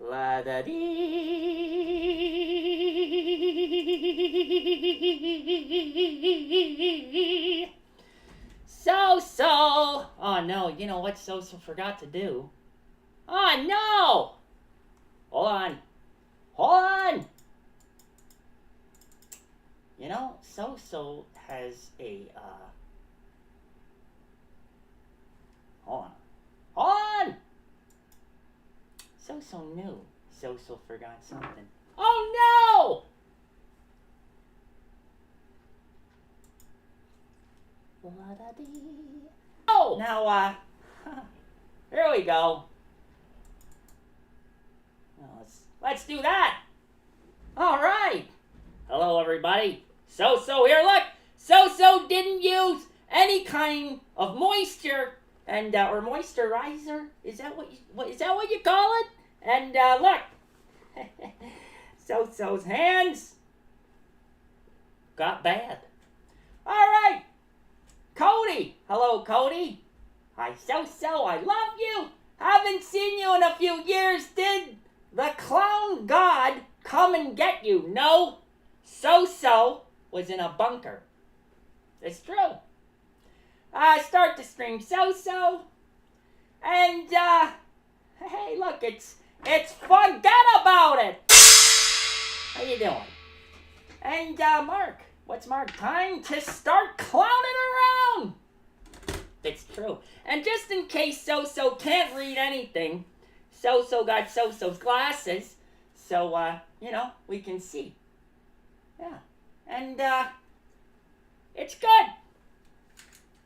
La da dee. SoSo. Oh no, you know what SoSo forgot to do? Oh no! Hold on. Hold on! You know, SoSo has a, hold on. Hold on! SoSo knew SoSo forgot something. Oh no! Oh! Now, here we go. Now let's do that. All right. Hello, everybody. SoSo here. Look, SoSo didn't use any kind of moisture and or moisturizer. Is that what you call it? And look, SoSo's hands got bad. All right, Cody. Hello, Cody. Hi, SoSo. I love you. Haven't seen you in a few years. Did the clown god come and get you? No. SoSo was in a bunker. It's true. Start the stream, SoSo. And, hey, look, it's forget about it. How you doing? And, Mark, what's Mark? Time to start clowning around. It's true. And just in case SoSo can't read anything, SoSo got SoSo's glasses, so, you know, we can see. Yeah. And, it's good.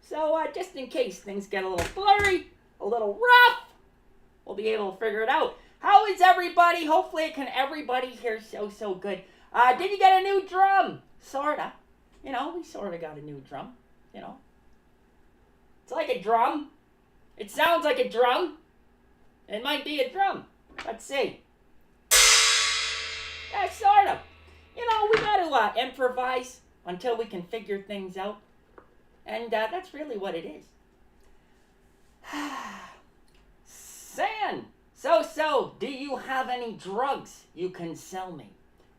So, just in case things get a little blurry, a little rough, we'll be able to figure it out. How is everybody? Hopefully, everybody hear SoSo good? Did you get a new drum? Sorta. You know, we sorta got a new drum, you know. It's like a drum. It sounds like a drum. It might be a drum. Let's see. Yeah, sort of. You know, we got to improvise until we can figure things out. And that's really what it is. San, SoSo, do you have any drugs you can sell me?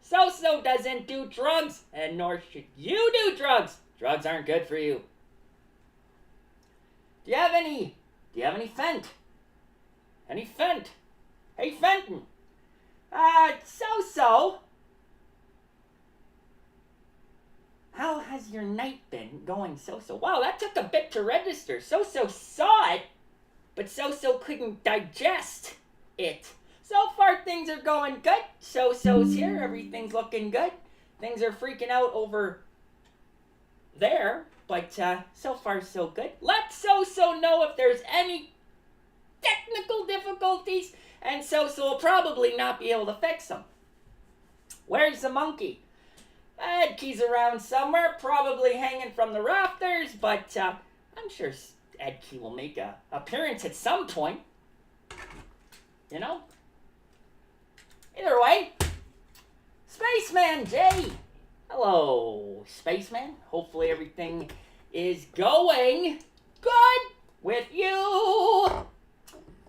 SoSo doesn't do drugs, and nor should you do drugs. Drugs aren't good for you. Do you have any Fent? Any Fent? Hey, Fenton. SoSo. How has your night been going, SoSo? Wow, that took a bit to register. SoSo saw it, but SoSo couldn't digest it. So far, things are going good. SoSo's here. Everything's looking good. Things are freaking out over there, but so far, so good. Let SoSo know if there's any technical difficulties, and SoSo will probably not be able to fix them. Where's the monkey? Edkey's around somewhere, probably hanging from the rafters, but I'm sure Edkey will make an appearance at some point. You know? Either way, Spaceman J. Hello, Spaceman. Hopefully everything is going good with you.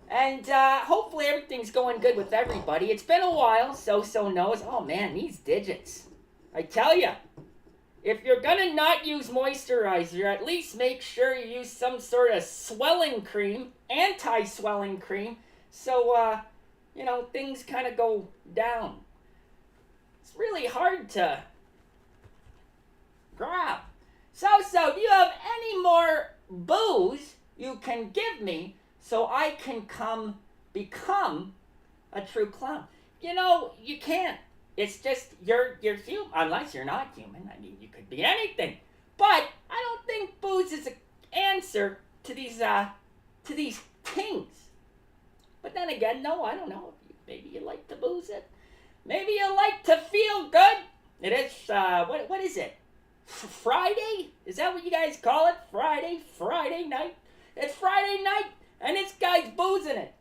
And hopefully everything's going good with everybody. It's been a while, SoSo knows. Oh man, these digits. I tell you, if you're gonna not use moisturizer, at least make sure you use some sort of swelling cream, anti-swelling cream, so, you know, things kind of go down. It's really hard to grab. SoSo, do you have any more booze you can give me so I can become a true clown? You know, you can't. It's just, you're human, unless you're not human. I mean, you could be anything. But I don't think booze is an answer to these things. But then again, no, I don't know. Maybe you like to booze it. Maybe you like to feel good. It is, what is it? Friday? Is that what you guys call it? Friday night? It's Friday night, and this guy's boozing it.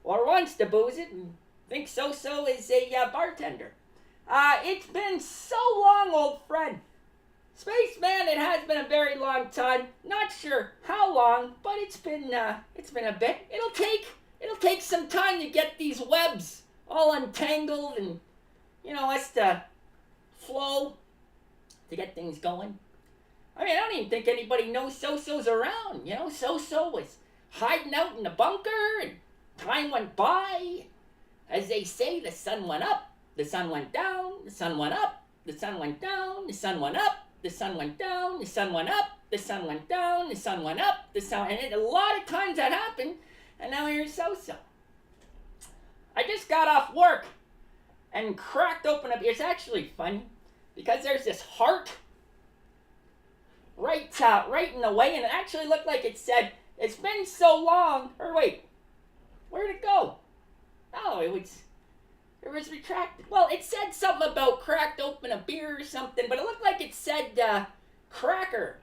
Or wants to booze it, and thinks SoSo is a bartender. It's been so long, old friend. Spaceman, it has been a very long time. Not sure how long, but it's been a bit. It'll take some time to get these webs all untangled and, us to flow to get things going. I mean, I don't even think anybody knows SoSo's around. SoSo was hiding out in the bunker, and time went by. As they say, the sun went up, the sun went down, the sun went up, the sun went down, the sun went up, the sun went down, the sun went up, the sun went down, the sun went up, and a lot of times that happened, and now here's SoSo. I just got off work and cracked open it's actually funny because there's this heart right in the way, and it actually looked like it said, "It's been so long," or wait, where'd it go? Oh, it was retracted. Well, it said something about cracked open a beer or something, but it looked like it said cracker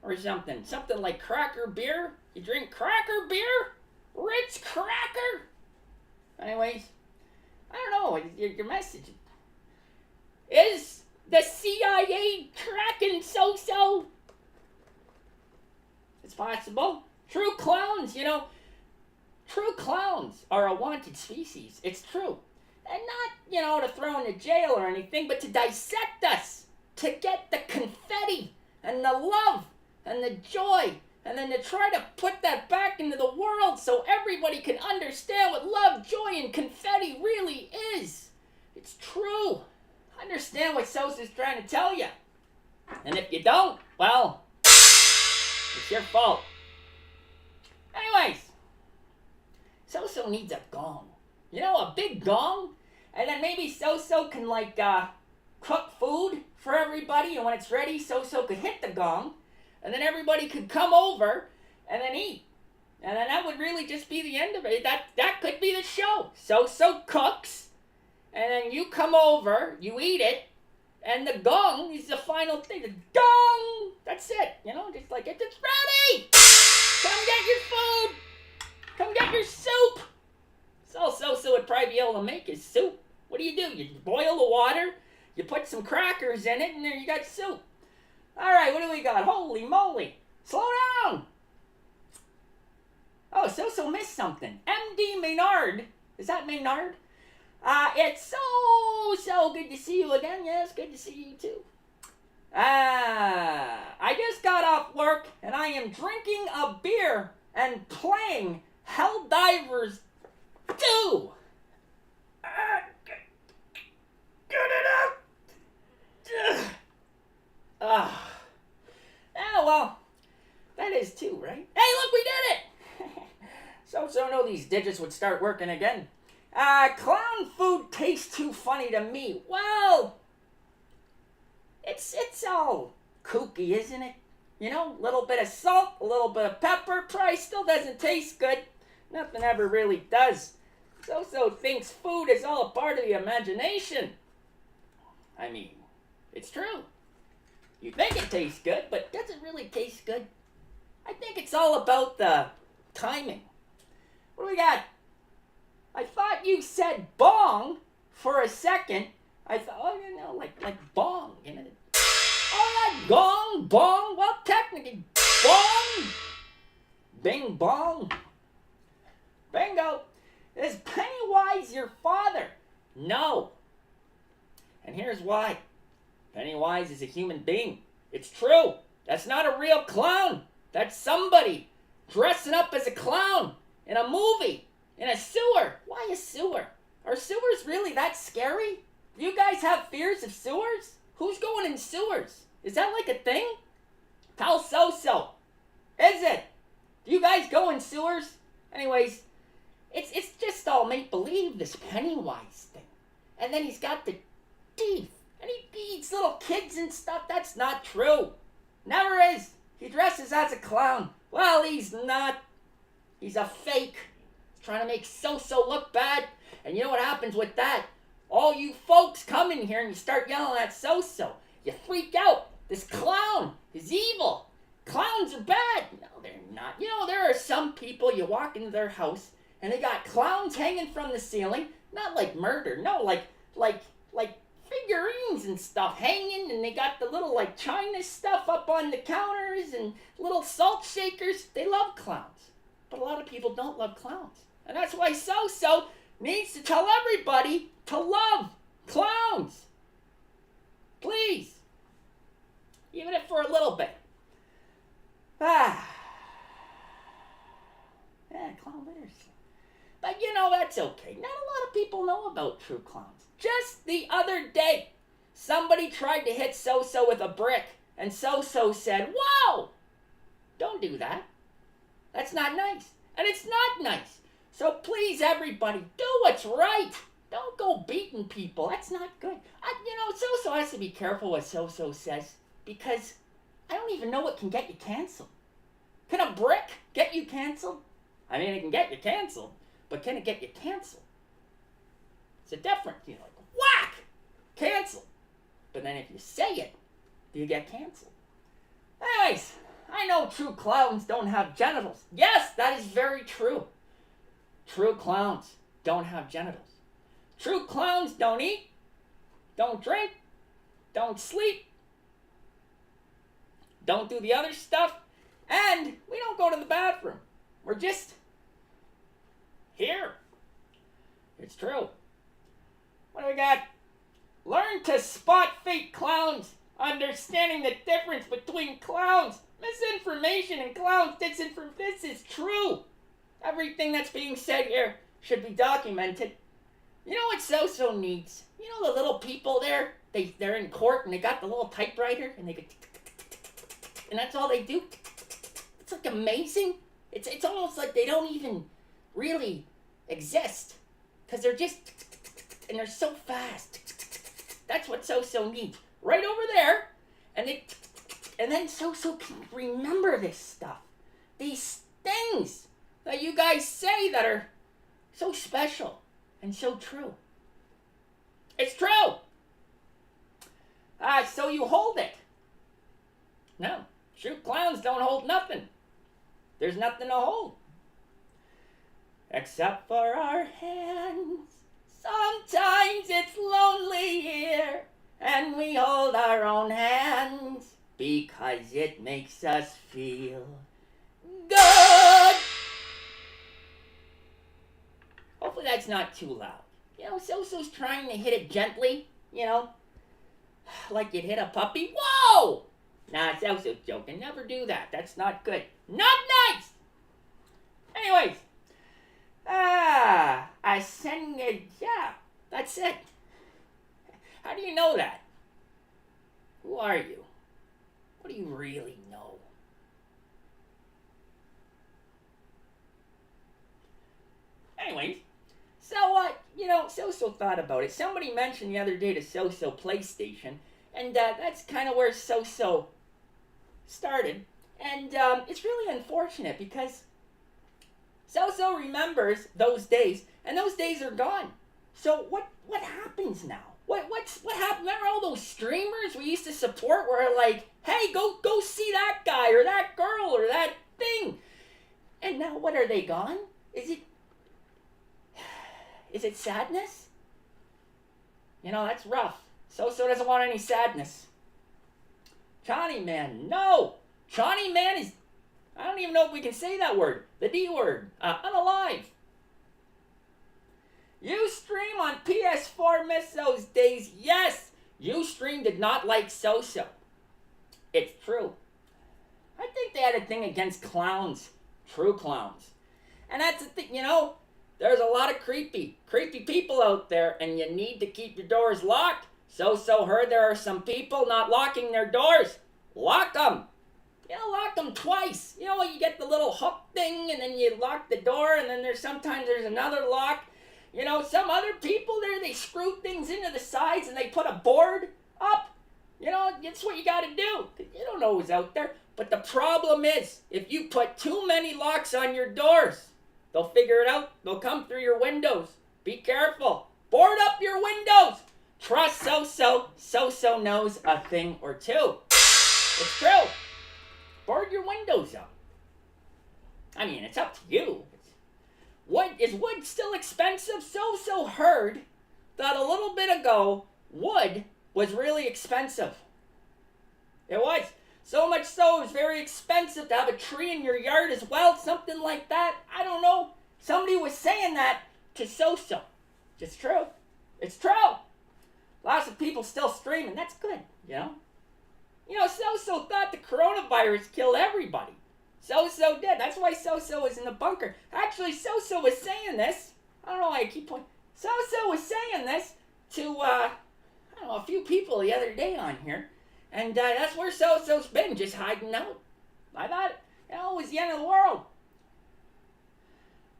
or something. Something like cracker beer. You drink cracker beer? Ritz cracker? Anyways, I don't know. Your message. Is the CIA tracking SoSo? It's possible. True clowns, True clowns are a wanted species. It's true. And not, to throw in the jail or anything, but to dissect us. To get the confetti and the love and the joy. And then to try to put that back into the world so everybody can understand what love, joy, and confetti really is. It's true. Understand what SoSo's trying to tell you. And if you don't, well, it's your fault. Anyways. SoSo needs a gong. A big gong. And then maybe SoSo can cook food for everybody. And when it's ready, SoSo could hit the gong. And then everybody could come over and then eat. And then that would really just be the end of it. That could be the show. SoSo cooks. And then you come over, you eat it. And the gong is the final thing. The gong! That's it. Just like, it's ready! Come get your food! Come get your soup! That's all SoSo would probably be able to make is soup. What do? You boil the water, you put some crackers in it, and there you got soup. Alright, what do we got? Holy moly! Slow down! Oh, SoSo missed something. M.D. Maynard. Is that Maynard? It's so good to see you again. Yeah, it's good to see you too. I just got off work, and I am drinking a beer and playing Helldivers 2. Get it up. Well, that is 2, right? Hey, look, we did it. SoSo knew these digits would start working again. Clown food tastes too funny to me. Well, it's all kooky, isn't it? Little bit of salt, a little bit of pepper, probably still doesn't taste good. Nothing ever really does. SoSo thinks food is all a part of the imagination. I mean, it's true. You think it tastes good, but does it really taste good? I think it's all about the timing. What do we got? I thought you said bong for a second. I thought, like bong, Oh, that gong, bong. Well, technically, bong. Bing bong. Bingo. Is Pennywise your father? No. And here's why. Pennywise is a human being. It's true. That's not a real clown. That's somebody dressing up as a clown in a movie, in a sewer. Why a sewer? Are sewers really that scary? Do you guys have fears of sewers? Who's going in sewers? Is that like a thing? Tell SoSo. Is it? Do you guys go in sewers? Anyways, it's just all make-believe, this Pennywise thing. And then he's got the teeth. And he eats little kids and stuff. That's not true. Never is. He dresses as a clown. Well, he's not. He's a fake. He's trying to make SoSo look bad. And you know what happens with that? All you folks come in here and you start yelling at SoSo. You freak out. This clown is evil. Clowns are bad. No, they're not. There are some people, you walk into their house and they got clowns hanging from the ceiling. Not like murder. No, like figurines and stuff hanging, and they got the little China stuff up on the counters and little salt shakers. They love clowns. But a lot of people don't love clowns. And that's why SoSo needs to tell everybody to love clowns. Please. Even if for a little bit. Yeah, clown literacy. But that's okay. Not a lot of people know about true clowns. Just the other day, somebody tried to hit SoSo with a brick, and SoSo said, "Whoa! Don't do that. That's not nice." And it's not nice. So please, everybody, do what's right. Don't go beating people. That's not good. SoSo has to be careful what SoSo says, because I don't even know what can get you canceled. Can a brick get you canceled? I mean, it can get you canceled, but can it get you canceled? It's a difference. Like, whack! Canceled. But then if you say it, do you get canceled? Anyways, I know true clowns don't have genitals. Yes, that is very true. True clowns don't have genitals. True clowns don't eat, don't drink, don't sleep, don't do the other stuff, and we don't go to the bathroom. We're just here. It's true. What do we got? Learn to spot fake clowns. Understanding the difference between clowns. Misinformation and clowns. This is true. Everything that's being said here should be documented. You know what SoSo needs? The little people there? They're in court and they got the little typewriter and they go and that's all they do. It's like amazing. It's almost like they don't even really exist, because they're just and they're so fast. That's what SoSo needs. Right over there, and then SoSo can remember this stuff. These things that you guys say that are so special and so true. It's true. So you hold it. No, true clowns don't hold nothing. There's nothing to hold. Except for our hands. Sometimes it's lonely here, and we hold our own hands because it makes us feel good. Hopefully that's not too loud. SoSo's trying to hit it gently, like you'd hit a puppy. Whoa! Nah, SoSo's joking. Never do that. That's not good. Not nice! Anyways. I sing it. Yeah, that's it. How do you know that? Who are you? What do you really know? Anyways, so SoSo thought about it. Somebody mentioned the other day the SoSo PlayStation, and that's kind of where SoSo started. And it's really unfortunate because SoSo remembers those days, and those days are gone. So what happens now? What happened? Remember all those streamers we used to support where like, hey, go see that guy or that girl or that thing. And now what, are they gone? Is it sadness? That's rough. SoSo doesn't want any sadness. Johnny Man, no. Johnny Man is, I don't even know if we can say that word. The D word. Unalive. Ustream on PS4 missed those days. Yes, Ustream did not like SoSo. It's true. I think they had a thing against clowns. True clowns. And that's the thing, there's a lot of creepy people out there, and you need to keep your doors locked. SoSo heard there are some people not locking their doors. Lock them. Lock them twice. You get the little hook thing, and then you lock the door, and then sometimes there's another lock. Some other people there, they screw things into the sides, and they put a board up. That's what you got to do. You don't know who's out there. But the problem is, if you put too many locks on your doors, they'll figure it out. They'll come through your windows. Be careful. Board up your windows. Trust SoSo. SoSo knows a thing or two. It's true. Board your windows up. I mean, it's up to you. Is wood still expensive? SoSo heard that a little bit ago, wood was really expensive. It was. So much so, it was very expensive to have a tree in your yard as well. Something like that. I don't know. Somebody was saying that to SoSo. It's true. It's true. Lots of people still streaming. That's good, you know? SoSo thought the coronavirus killed everybody. SoSo did. That's why SoSo was in the bunker. Actually, SoSo was saying this. I don't know why I keep pointing. SoSo was saying this to, a few people the other day on here. And that's where SoSo's been, just hiding out. I thought, it was the end of the world.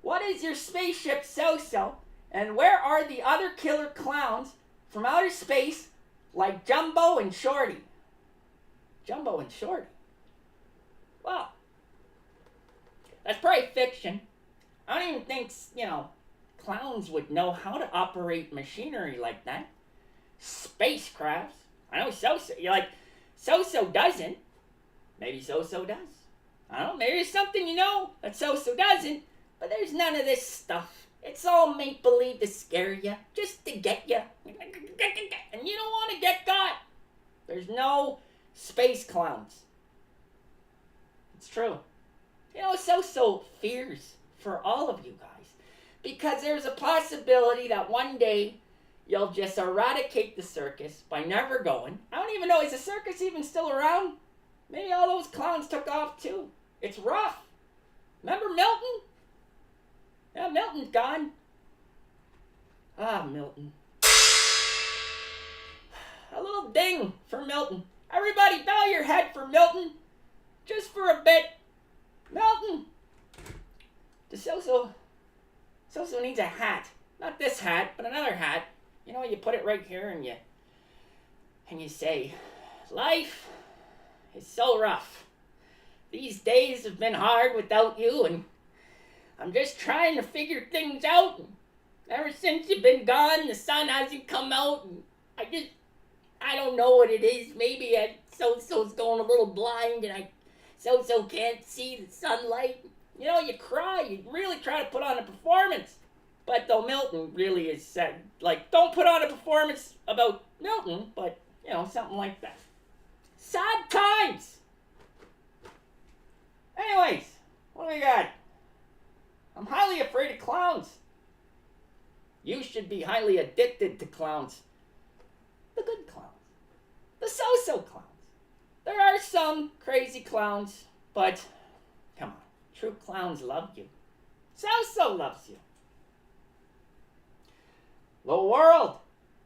What is your spaceship, SoSo? And where are the other killer clowns from outer space like Jumbo and Shorty? Jumbo and Shorty? Well, that's probably fiction. I don't even think, clowns would know how to operate machinery like that. Spacecrafts. I know SoSo doesn't. Maybe SoSo does. I don't know, maybe there's something that SoSo doesn't, but there's none of this stuff. It's all make-believe to scare you, just to get you. And you don't want to get got. There's no space clowns. It's true. SoSo fears for all of you guys, because there's a possibility that one day you'll just eradicate the circus by never going. I don't even know, is the circus even still around? Maybe all those clowns took off too. It's rough. Remember Milton? Yeah, Milton's gone. Ah, Milton. A little ding for Milton. Everybody bow your head for Milton. Just for a bit. Milton! SoSo needs a hat. Not this hat, but another hat. You put it right here and you say, life is so rough. These days have been hard without you, and I'm just trying to figure things out. And ever since you've been gone, the sun hasn't come out, and I don't know what it is. Maybe SoSo's going a little blind, and SoSo can't see the sunlight. You cry. You really try to put on a performance. But though Milton really is said, don't put on a performance about Milton, but, something like that. Sad times! Anyways, what do we got? I'm highly afraid of clowns. You should be highly addicted to clowns. The good clowns. The SoSo clowns. There are some crazy clowns, but come on. True clowns love you. SoSo loves you. The world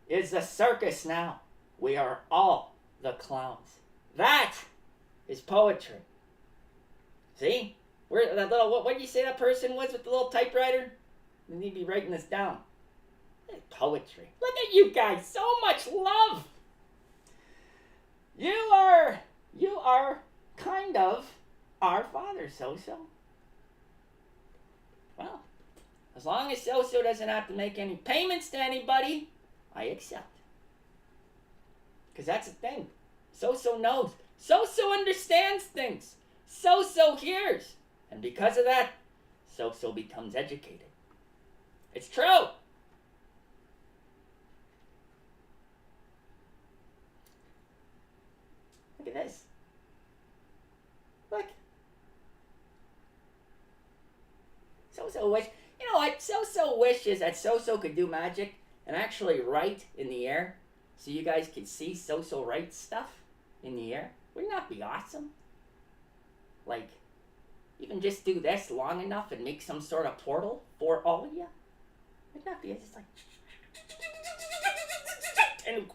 is a circus now. We are all the clowns. That is poetry. See? Where that little what did you say that person was with the little typewriter? You need to be writing this down. Poetry. Look at you guys. So much love. You are kind of our father, SoSo. Well, as long as SoSo doesn't have to make any payments to anybody, I accept. Because that's the thing. SoSo knows. SoSo understands things. SoSo hears. And because of that, SoSo becomes educated. It's true. Look at this. Look. SoSo wish. You know what? SoSo wishes that SoSo could do magic and actually write in the air, so you guys could see SoSo write stuff in the air. Wouldn't that be awesome? Even just do this long enough and make some sort of portal for all of you. Wouldn't that be just like... And...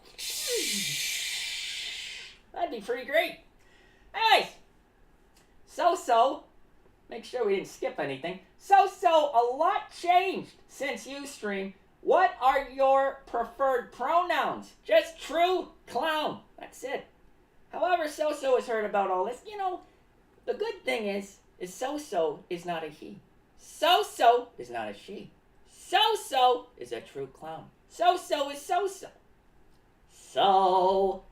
That'd be pretty great. Anyways, SoSo, make sure we didn't skip anything. SoSo, a lot changed since Ustream. What are your preferred pronouns? Just true clown. That's it. However, SoSo has heard about all this. The good thing is SoSo is not a he. SoSo is not a she. SoSo is a true clown. SoSo is SoSo. So.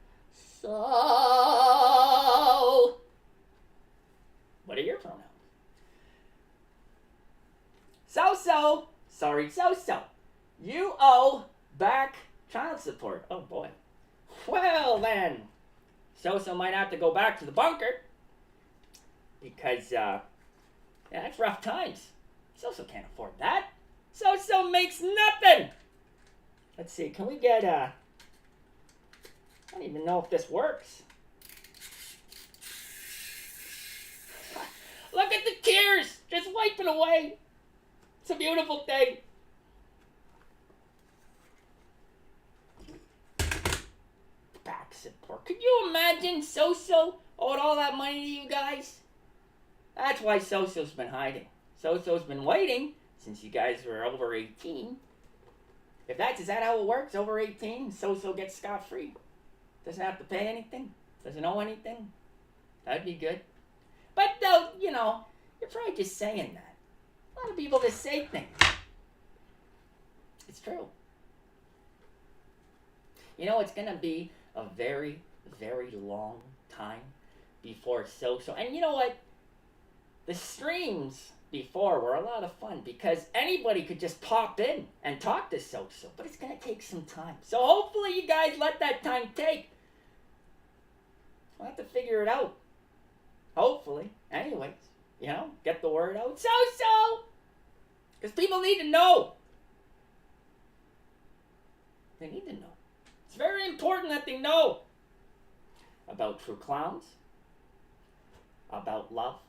What are your pronouns? SoSo. Sorry, SoSo. You owe back child support. Oh boy. Well then, SoSo might have to go back to the bunker. Because, that's rough times. SoSo can't afford that. SoSo makes nothing. Let's see, can we get I don't even know if this works. Look at the tears just wiping away. It's a beautiful thing. Back support. Could you imagine SoSo owed all that money to you guys? That's why SoSo's been hiding. SoSo's been waiting since you guys were over 18. Is that how it works? Over 18, SoSo gets scot-free. Doesn't have to pay anything. Doesn't owe anything. That'd be good. But though, you're probably just saying that. A lot of people just say things. It's true. It's going to be a very, very long time before SoSo. And you know what? The streams before were a lot of fun because anybody could just pop in and talk to SoSo. But it's going to take some time. So hopefully you guys let that time take. We'll have to figure it out. Hopefully. Anyways, get the word out. SoSo! Because people need to know. They need to know. It's very important that they know about true clowns, about love,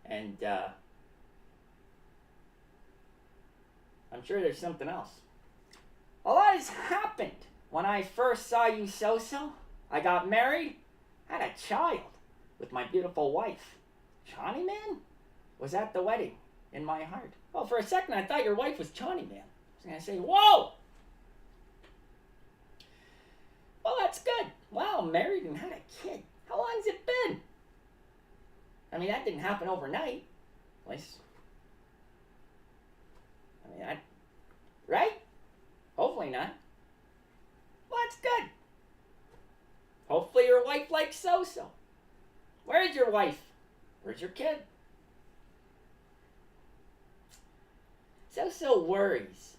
and I'm sure there's something else. A lot has happened. When I first saw you, SoSo, I got married, had a child with my beautiful wife. Johnny Man was at the wedding in my heart. Well, for a second, I thought your wife was Johnny Man. I was going to say, whoa! Well, that's good. Wow, married and had a kid. How long's it been? I mean, that didn't happen overnight. At least, right? Hopefully not. Well, that's good. Hopefully your wife likes SoSo. Where's your wife? Where's your kid? SoSo worries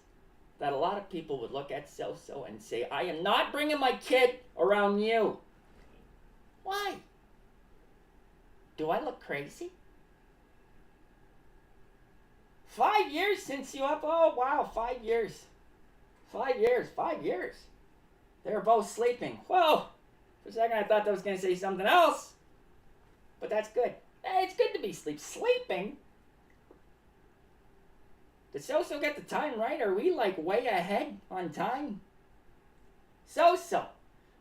that a lot of people would look at SoSo and say, I am not bringing my kid around you. Why? Do I look crazy? 5 years since you up? Oh, wow, 5 years. 5 years, 5 years. They were both sleeping. Whoa! For a second I thought that was going to say something else. But that's good. Hey, it's good to be sleeping. Did SoSo get the time right? Are we way ahead on time? SoSo,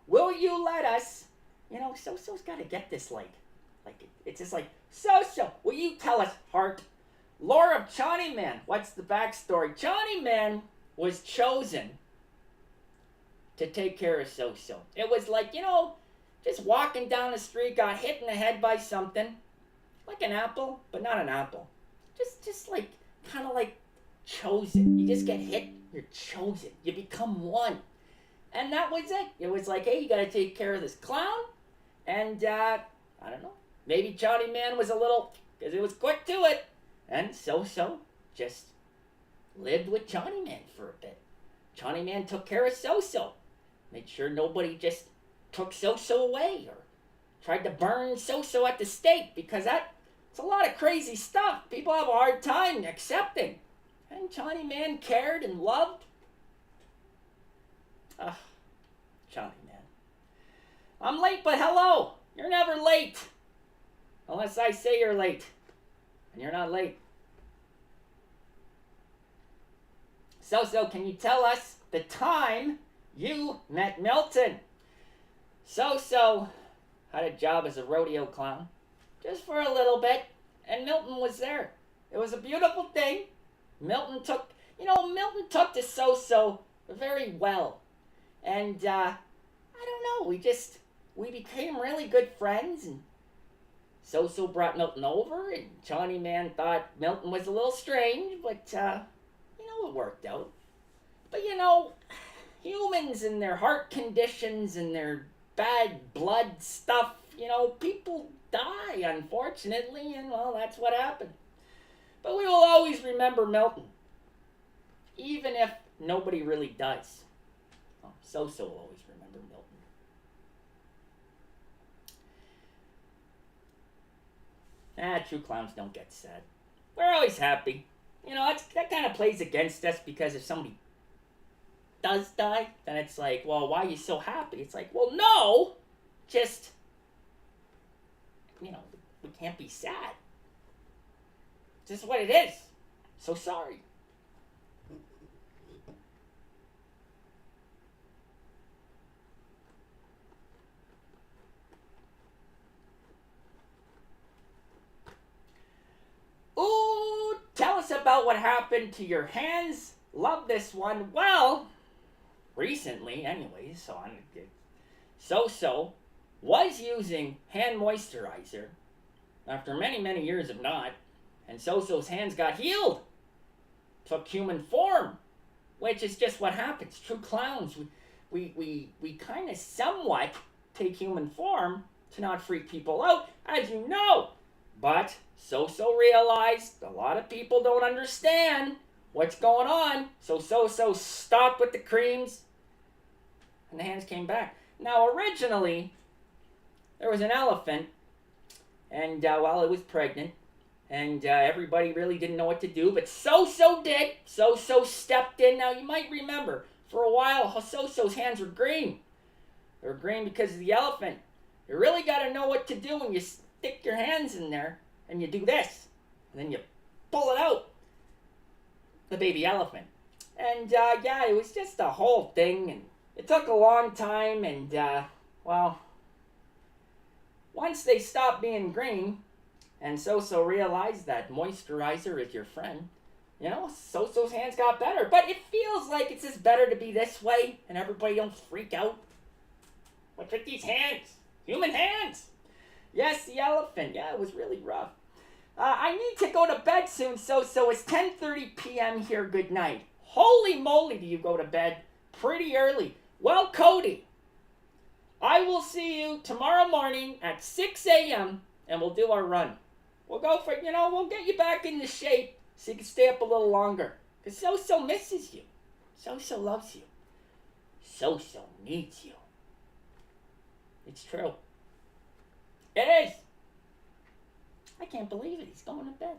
will you let us? SoSo's got to get this it's just SoSo, will you tell us, heart? Lore of Johnny Man. What's the backstory? Johnny Man was chosen to take care of SoSo. It was just walking down the street, got hit in the head by something. Like an apple, but not an apple. Just kind of chosen. You just get hit, you're chosen. You become one. And that was it. It was hey, you gotta take care of this clown. And, I don't know. Maybe Johnny Man was a little, because it was quick to it. And SoSo just lived with Johnny Man for a bit. Johnny Man took care of SoSo. Made sure nobody just took SoSo away or tried to burn SoSo at the stake, because it's a lot of crazy stuff. People have a hard time accepting. And Johnny Man cared and loved. Johnny Man. I'm late, but hello. You're never late. Unless I say you're late. And you're not late. SoSo, can you tell us the time you met Milton? SoSo had a job as a rodeo clown. Just for a little bit. And Milton was there. It was a beautiful thing. Milton took to SoSo very well. And, I don't know, we became really good friends, and SoSo brought Milton over, and Johnny Man thought Milton was a little strange, but, it worked out. But, humans and their heart conditions and their bad blood stuff, people die, unfortunately, and, well, that's what happened. But we will always remember Milton, even if nobody really does. SoSo will always remember Milton. True clowns don't get sad. We're always happy. That kind of plays against us, because if somebody does die, then it's like, well, why are you so happy? It's like, well, no, just, we can't be sad. This is what it is. So sorry. Ooh, tell us about what happened to your hands. Love this one. Well, recently, anyways, SoSo was using hand moisturizer after many, many years of not, and SoSo's hands got healed, took human form, which is just what happens. True clowns, we kind of somewhat take human form to not freak people out, as you know. But SoSo realized a lot of people don't understand what's going on, so SoSo stopped with the creams, and the hands came back. Now, originally, there was an elephant, and, it was pregnant, and everybody really didn't know what to do, but SoSo did. SoSo stepped in. Now, you might remember, for a while, SoSo's hands were green. They were green because of the elephant. You really got to know what to do when you stick your hands in there, and you do this, and then you pull it out, the baby elephant. And, it was just a whole thing, and it took a long time, and, once they stopped being green, and SoSo realized that moisturizer is your friend, SoSo's hands got better. But it feels like it's just better to be this way, and everybody don't freak out. What's with these hands? Human hands! Yes, the elephant. Yeah, it was really rough. I need to go to bed soon, SoSo. It's 10:30 p.m. here. Good night. Holy moly, do you go to bed pretty early. Well, Cody, I will see you tomorrow morning at 6 a.m. and we'll do our run. We'll go for, we'll get you back into shape so you can stay up a little longer. Because SoSo misses you. SoSo loves you. SoSo needs you. It's true. It is. I can't believe it. He's going to bed.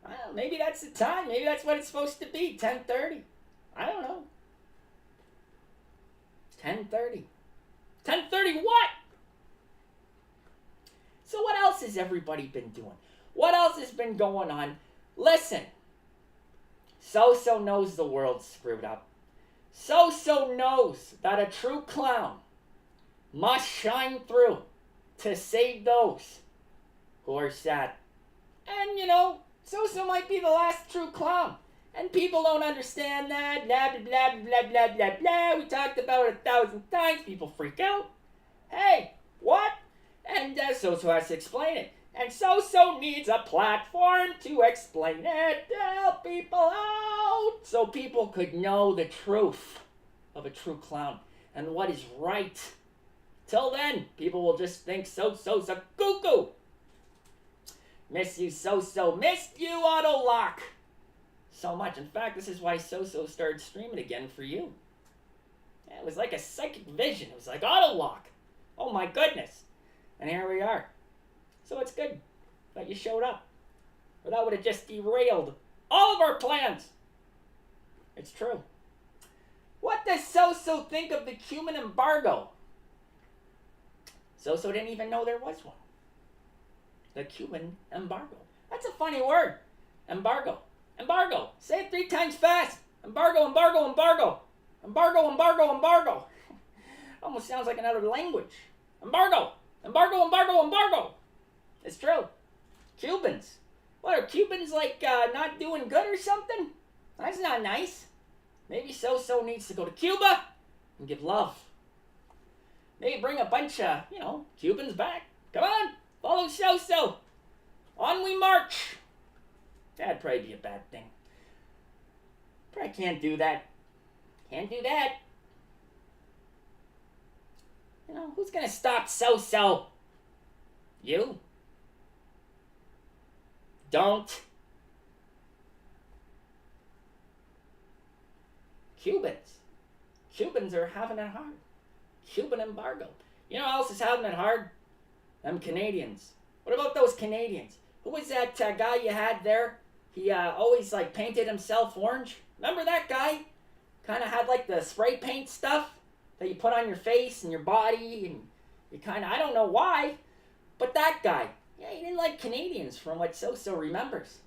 Well, maybe that's the time. Maybe that's what it's supposed to be. 10:30. I don't know. 10:30. 10:30 what? So what else has everybody been doing? What else has been going on? Listen. SoSo knows the world's screwed up. SoSo knows that a true clown must shine through to save those who are sad. And SoSo might be the last true clown. And people don't understand that. Blah, blah, blah, blah, blah, blah, blah. We talked about it 1,000 times. People freak out. Hey, what? And SoSo has to explain it. And SoSo needs a platform to explain it, to help people out, so people could know the truth of a true clown and what is right. Till then, people will just think SoSo's a cuckoo. Miss you, SoSo. Missed you, Auto Lock. So much. In fact, this is why SoSo started streaming again for you. Yeah, it was like a psychic vision. It was like Auto Lock. Oh my goodness. And here we are. So it's good that you showed up. Or that would have just derailed all of our plans. It's true. What does SoSo think of the Cuban embargo? SoSo didn't even know there was one. The Cuban embargo. That's a funny word. Embargo. Embargo. Say it 3 times fast. Embargo, embargo, embargo. Embargo, embargo, embargo. Almost sounds like another language. Embargo. Embargo, embargo, embargo. It's true. Cubans. What, are Cubans like not doing good or something? That's not nice. Maybe SoSo needs to go to Cuba and give love. Maybe bring a bunch of, Cubans back. Come on. Follow SoSo. On we march. That'd probably be a bad thing. Probably can't do that. Can't do that. Who's going to stop SoSo? You? Don't. Cubans are having it hard. Cuban embargo. You know who else is having it hard? Them Canadians. What about those Canadians? Who was that guy you had there He always like painted himself orange. Remember that guy? Kind of had like the spray paint stuff that you put on your face and your body, and you kind of, I don't know why, but that guy, yeah, he didn't like Canadians from what SoSo remembers.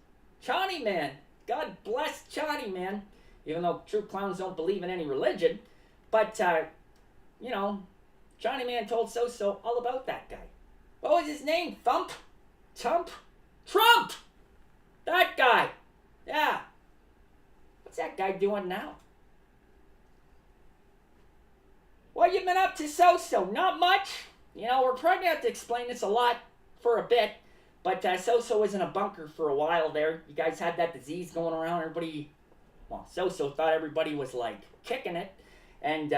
Johnny Man, God bless Johnny Man, even though true clowns don't believe in any religion, but, you know, Johnny Man told SoSo all about that guy. What was his name? Thump? Tump? Trump! That guy! Yeah. What's that guy doing now? What you been up to, SoSo? Not much. You know, we're probably going to have to explain this a lot for a bit, but SoSo was in a bunker for a while there. You guys had that disease going around. Everybody, well, SoSo thought everybody was, like, kicking it. And,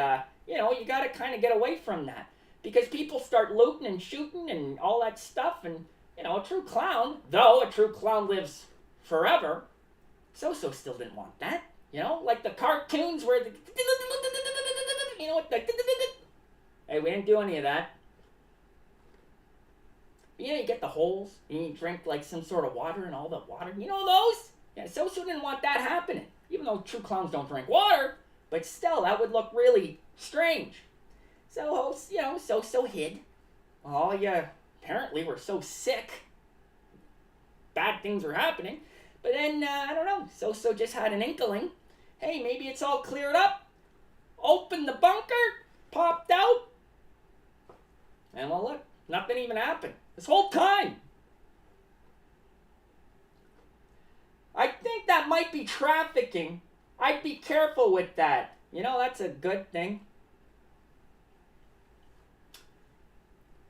you know, you got to kind of get away from that. Because people start looting and shooting and all that stuff. And, you know, a true clown, though a true clown lives forever, SoSo still didn't want that. You know, like the cartoons where the, you know what, the, hey, we didn't do any of that. You know, you get the holes and you drink like some sort of water and all the water. You know those? Yeah, SoSo didn't want that happening. Even though true clowns don't drink water, but still, that would look really strange. So, you know, SoSo hid. Oh, yeah, apparently we're so sick. Bad things were happening. But then, I don't know, SoSo just had an inkling. Hey, maybe it's all cleared up. Opened the bunker, popped out. And well, look, nothing even happened. This whole time. I think that might be trafficking. I'd be careful with that. You know, that's a good thing.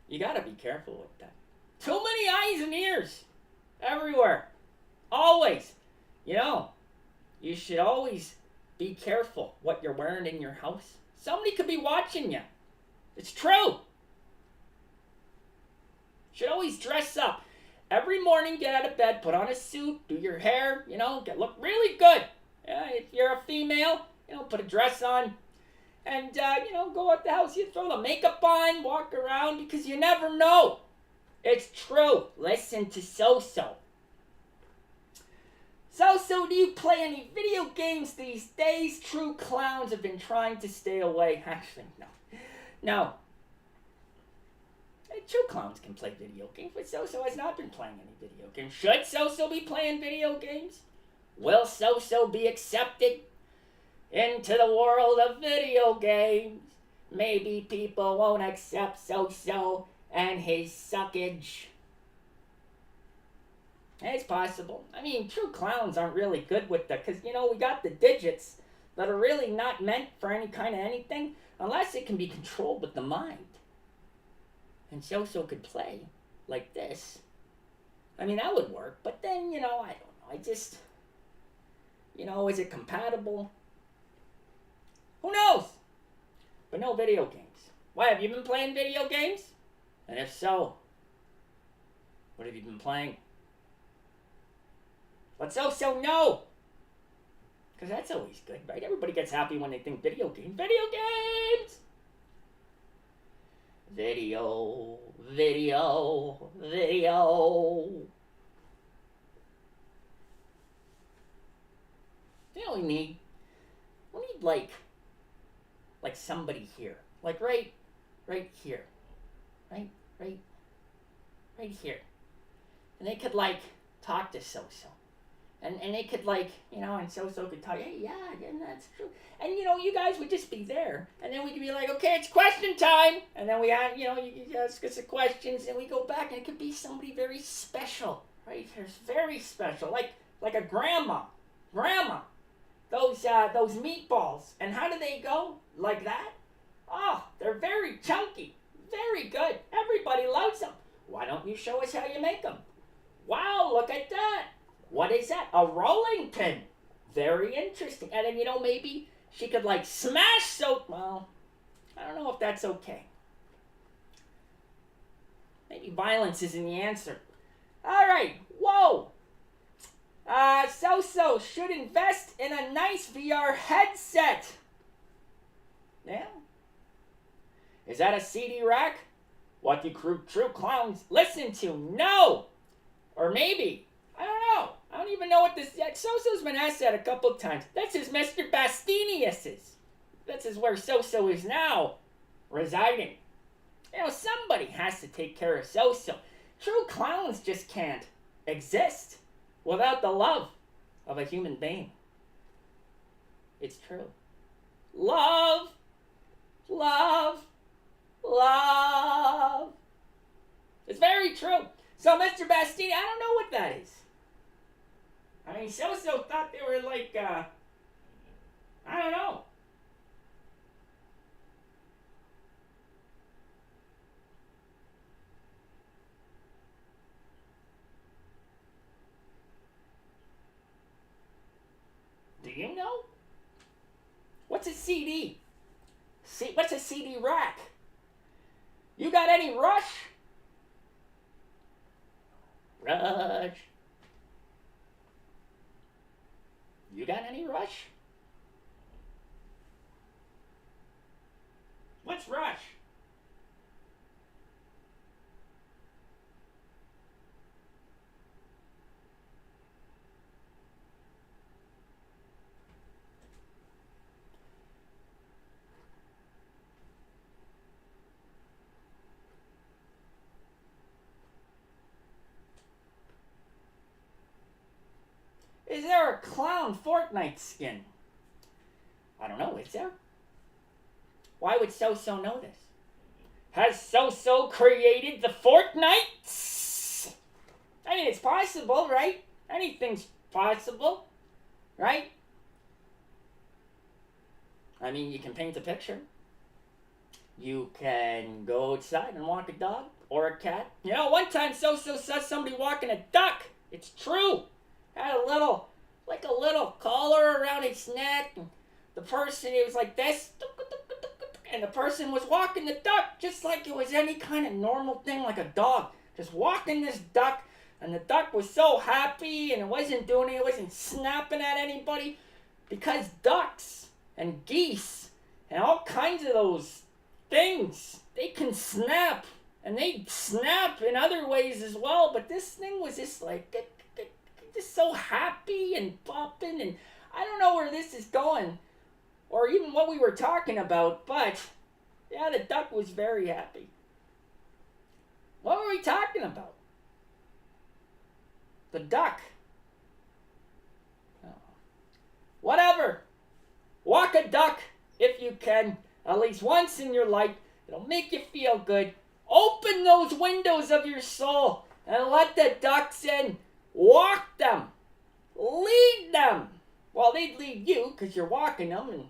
You gotta be careful with that. Too many eyes and ears. Everywhere. Always. You know, you should always be careful what you're wearing in your house. Somebody could be watching you. It's true. Should always dress up. Every morning, get out of bed, put on a suit, do your hair, you know, look really good. If you're a female, you know, put a dress on. And, you know, go out the house. You throw the makeup on, walk around, because you never know. It's true. Listen to SoSo. SoSo, do you play any video games these days? True clowns have been trying to stay away. Actually, no. No. True clowns can play video games, but SoSo has not been playing any video games. Should SoSo be playing video games? Will SoSo be accepted into the world of video games? Maybe people won't accept SoSo and his suckage. It's possible. I mean, true clowns aren't really good with the, because, you know, we got the digits that are really not meant for any kind of anything, unless it can be controlled with the mind. And SoSo could play like this. I mean, that would work, but then, you know, I don't know. I just, you know, is it compatible? Who knows? But no video games. Why, have you been playing video games? And if so, what have you been playing? Let SoSo know! Because that's always good, right? Everybody gets happy when they think video games. Video games! Video, video, video. You know what we need? We need like somebody here. Like right here. Right here. And they could like talk to SoSo. And they could like, you know, and SoSo could talk, hey, yeah, that's true. And, you know, you guys would just be there. And then we could be like, okay, it's question time. And then we have, you know, you ask us the questions and we go back and it could be somebody very special, right? There's very special, like a grandma. Grandma. Those meatballs. And how do they go? Like that? Oh, they're very chunky. Very good. Everybody loves them. Why don't you show us how you make them? Wow, look at that. What is that? A rolling pin. Very interesting. And then, you know, maybe she could like smash well, I don't know if that's okay. Maybe violence isn't the answer. All right. Whoa. SoSo should invest in a nice VR headset. Yeah. Is that a CD rack? What do true clowns listen to? No. Or maybe. I don't know. I don't even know what this. SoSo's been asked that a couple times. That's his Mr. Bastinius's. This is where SoSo is now residing. Somebody has to take care of SoSo. True clowns just can't exist without the love of a human being. It's true. Love, love, love. It's very true. So, Mr. Bastini, I don't know what that is. I mean, SoSo thought they were like, I don't know. Do you know? What's a CD? What's a CD rack? You got any Rush? Rush. You got any Rush? What's Rush? Is there a clown Fortnite skin? I don't know, is there? Why would SoSo know this? Has SoSo created the Fortnite? I mean, it's possible, right? Anything's possible, right? I mean, you can paint a picture. You can go outside and walk a dog or a cat. One time SoSo saw somebody walking a duck. It's true. Had a little collar around its neck. And the person, it was like this. And the person was walking the duck just like it was any kind of normal thing, like a dog. Just walking this duck. And the duck was so happy and it wasn't doing it. It wasn't snapping at anybody. Because ducks and geese and all kinds of those things, they can snap. And they snap in other ways as well. But this thing was just like... just so happy and popping, and I don't know where this is going or even what we were talking about, but yeah, the duck was very happy. What were we talking about? The duck. Oh. Whatever. Walk a duck if you can, at least once in your life. It'll make you feel good. Open those windows of your soul and let the ducks in. Walk them. Lead them. Well, they'd lead you because you're walking them, and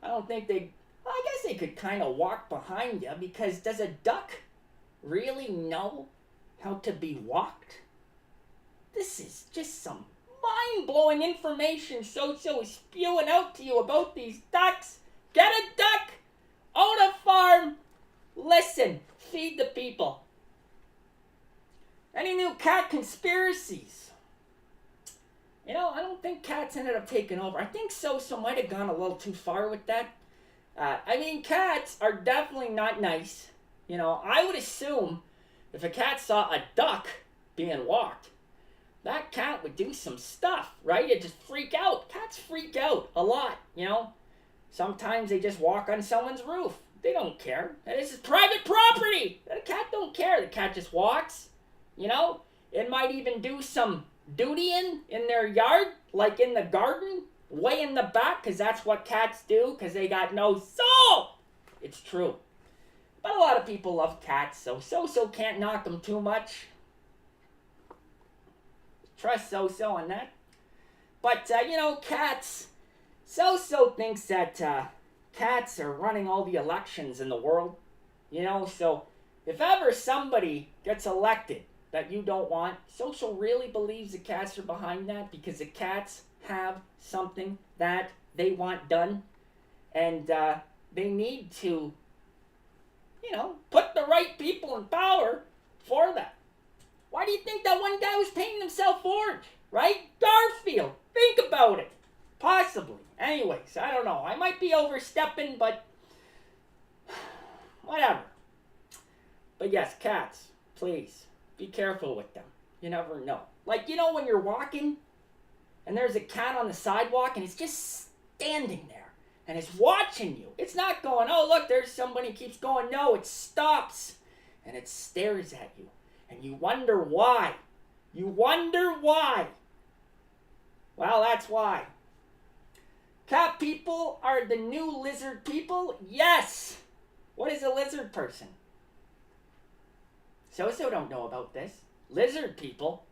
I don't think they... Well, I guess they could kind of walk behind you, because does a duck really know how to be walked? This is just some mind-blowing information SoSo is spewing out to you about these ducks. Get a duck. Own a farm. Listen. Feed the people. Any new cat conspiracies? I don't think cats ended up taking over. I think SoSo might have gone a little too far with that. Cats are definitely not nice. I would assume if a cat saw a duck being walked, that cat would do some stuff, right? It'd just freak out. Cats freak out a lot, Sometimes they just walk on someone's roof. They don't care. This is private property. The cat don't care. The cat just walks. It might even do some dutying in their yard, like in the garden, way in the back, because that's what cats do, because they got no soul. It's true. But a lot of people love cats, so SoSo can't knock them too much. Trust SoSo on that. But, cats, SoSo thinks that cats are running all the elections in the world. So if ever somebody gets elected that you don't want, SoSo really believes the cats are behind that, because the cats have something that they want done, and they need to, put the right people in power for that. Why do you think that one guy was painting himself orange, right? Garfield. Think about it. Possibly. Anyways, I don't know. I might be overstepping, but whatever. But yes, cats, please. Be careful with them. You never know. Like, when you're walking and there's a cat on the sidewalk and it's just standing there and it's watching you. It's not going, oh, look, there's somebody, keeps going. No, it stops and it stares at you. And you wonder why. You wonder why. Well, that's why. Cat people are the new lizard people? Yes. What is a lizard person? SoSo don't know about this. Lizard people.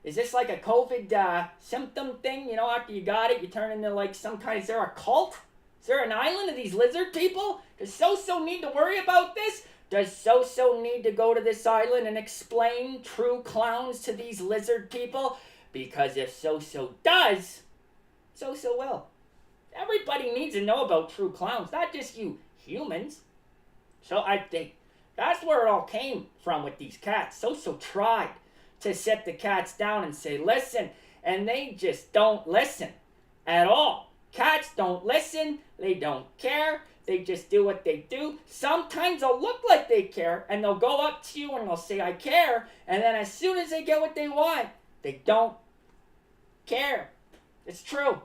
Is this like a COVID symptom thing? You know, after you got it, you turn into like some kind, is there a cult? Is there an island of these lizard people? Does SoSo need to worry about this? Does SoSo need to go to this island and explain true clowns to these lizard people? Because if SoSo does, SoSo will. Everybody needs to know about true clowns, not just you humans. So I think that's where it all came from with these cats. SoSo tried to set the cats down and say, listen, and they just don't listen at all. Cats don't listen, they don't care, they just do what they do. Sometimes they'll look like they care, and they'll go up to you and they'll say, I care, and then as soon as they get what they want, they don't care. It's true.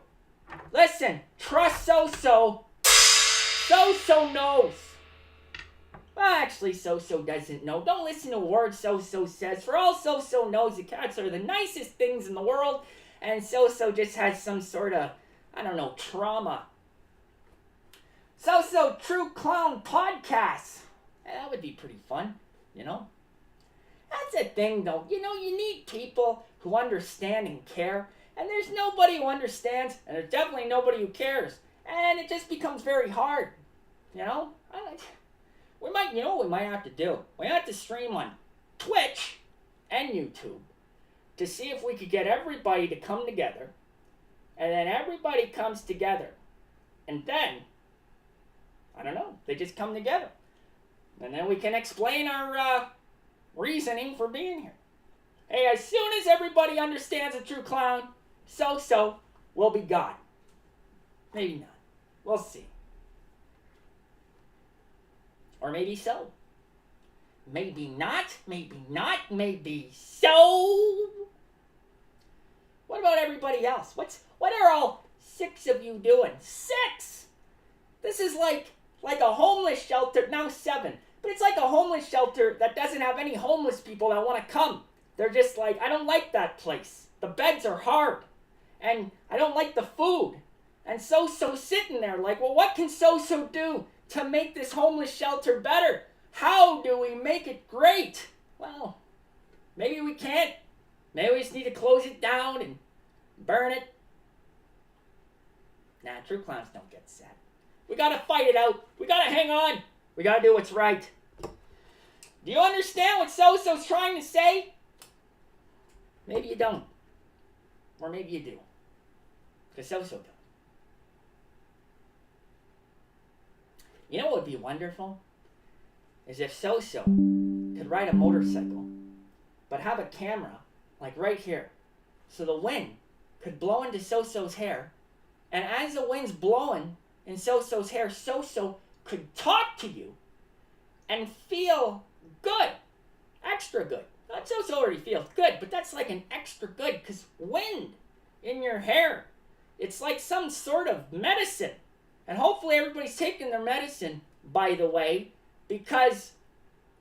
Listen, trust SoSo. SoSo knows. Well, actually, SoSo doesn't know. Don't listen to words SoSo says. For all SoSo knows, the cats are the nicest things in the world, and SoSo just has some sort of, I don't know, trauma. SoSo True Clown Podcast. That would be pretty fun, you know? That's a thing, though. You know, you need people who understand and care, and there's nobody who understands, and there's definitely nobody who cares, and it just becomes very hard, you know? We might, you know what we might have to do? We have to stream on Twitch and YouTube to see if we could get everybody to come together, and then everybody comes together, and then, I don't know, they just come together, and then we can explain our reasoning for being here. Hey, as soon as everybody understands a true clown, SoSo will be gone. Maybe not. We'll see. Or maybe so. Maybe not, maybe not, maybe so. What about everybody else? What are all 6 of you doing? 6! This is like a homeless shelter, now 7. But it's like a homeless shelter that doesn't have any homeless people that want to come. They're just like, I don't like that place. The beds are hard. And I don't like the food. And SoSo's sitting there like, well, what can SoSo do to make this homeless shelter better? How do we make it great? Well, maybe we can't. Maybe we just need to close it down and burn it. Nah, true clowns don't get sad. We gotta fight it out. We gotta hang on. We gotta do what's right. Do you understand what SoSo's trying to say? Maybe you don't. Or maybe you do. Because SoSo does. You know what would be wonderful? Is if SoSo could ride a motorcycle, but have a camera, like right here, so the wind could blow into SoSo's hair, and as the wind's blowing in SoSo's hair, SoSo could talk to you and feel good, extra good. Not SoSo already feels good, but that's like an extra good, because wind in your hair, it's like some sort of medicine. And hopefully everybody's taking their medicine, by the way, because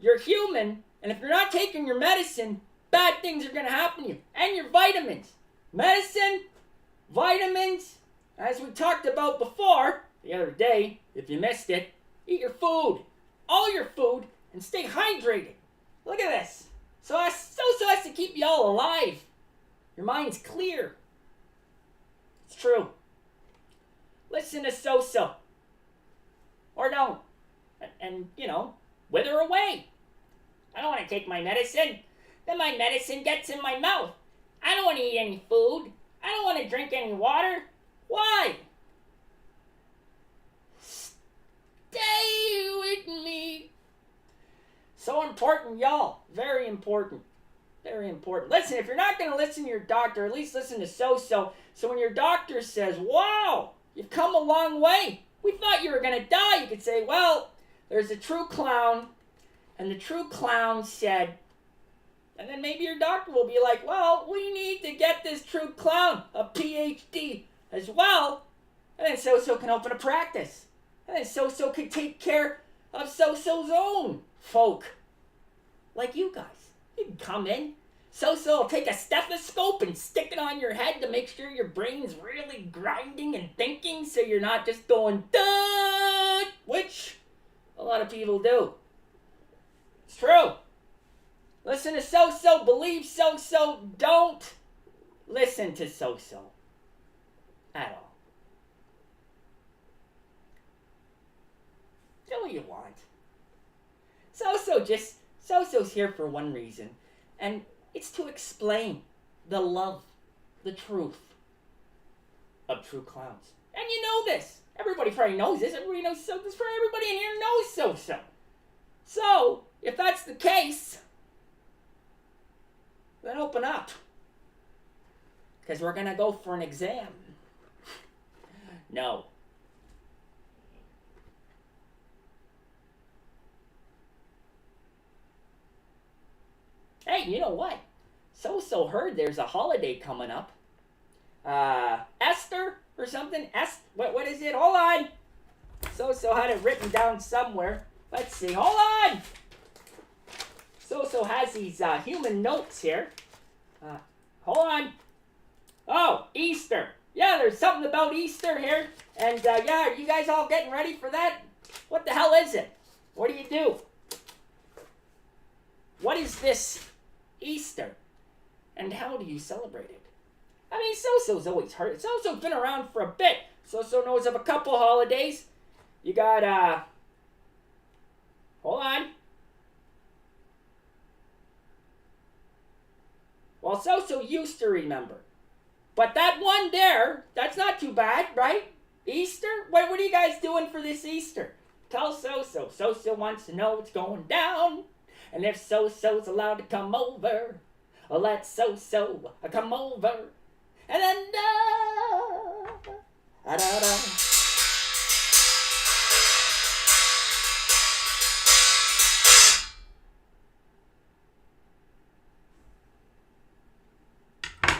you're human, and if you're not taking your medicine, bad things are going to happen to you. And your vitamins. Medicine, vitamins, as we talked about before, the other day, if you missed it, eat your food. All your food, and stay hydrated. Look at this. SoSo has to keep you all alive. Your mind's clear. It's true. Listen to SoSo. Or don't. And, you know, wither away. I don't want to take my medicine. Then my medicine gets in my mouth. I don't want to eat any food. I don't want to drink any water. Why? Stay with me. So important, y'all. Very important. Very important. Listen, if you're not going to listen to your doctor, at least listen to SoSo. So when your doctor says, wow, you've come a long way. We thought you were going to die. You could say, well, there's a true clown. And the true clown said, And then maybe your doctor will be like, well, we need to get this true clown a PhD as well. And then SoSo can open a practice. And then SoSo can take care of SoSo's own folk. Like you guys. You can come in. SoSo will take a stethoscope and stick it on your head to make sure your brain's really grinding and thinking so you're not just going, duh, which a lot of people do. It's true. Listen to SoSo, believe SoSo, don't listen to SoSo at all. Do what you want. SoSo's here for one reason, and it's to explain the love, the truth of true clowns. And you know this. Everybody probably knows this. Everybody knows SoSo. Everybody in here knows SoSo. So, if that's the case, then open up. Because we're going to go for an exam. No. Hey, you know what? SoSo heard there's a holiday coming up. Esther or something? What is it? Hold on. SoSo had it written down somewhere. Let's see. Hold on. SoSo has these human notes here. Hold on. Oh, Easter. Yeah, there's something about Easter here. And yeah, are you guys all getting ready for that? What the hell is it? What do you do? What is this Easter? And how do you celebrate it? I mean, SoSo's always heard it. SoSo's been around for a bit. SoSo knows of a couple holidays. You got, hold on. Well, SoSo used to remember. But that one there, that's not too bad, right? Easter? What are you guys doing for this Easter? Tell SoSo. SoSo wants to know what's going down. And if SoSo's allowed to come over, let SoSo come over. And then da-da-da.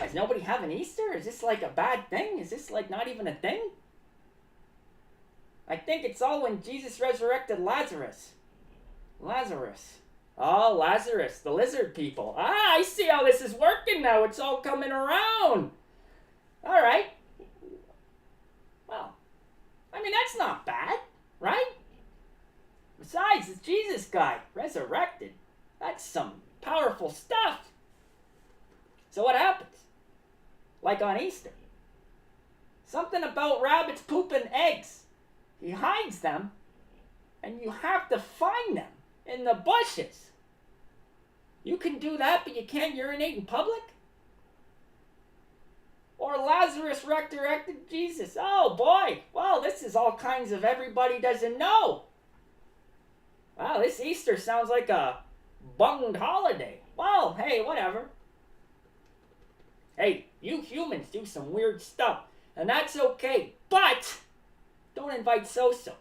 Does nobody have an Easter? Is this like a bad thing? Is this like not even a thing? I think it's all when Jesus resurrected Lazarus. Oh, Lazarus, the lizard people. Ah, I see how this is working now. It's all coming around. All right. Well, I mean, that's not bad, right? Besides, it's Jesus guy, resurrected. That's some powerful stuff. So what happens? Like on Easter. Something about rabbits pooping eggs. He hides them, and you have to find them in the bushes. You can do that, but you can't urinate in public? Or Lazarus resurrected Jesus. Oh boy, well, this is all kinds of everybody doesn't know. Wow, this Easter sounds like a bunged holiday. Well, hey, whatever. Hey, you humans do some weird stuff, and that's okay, but don't invite SoSo.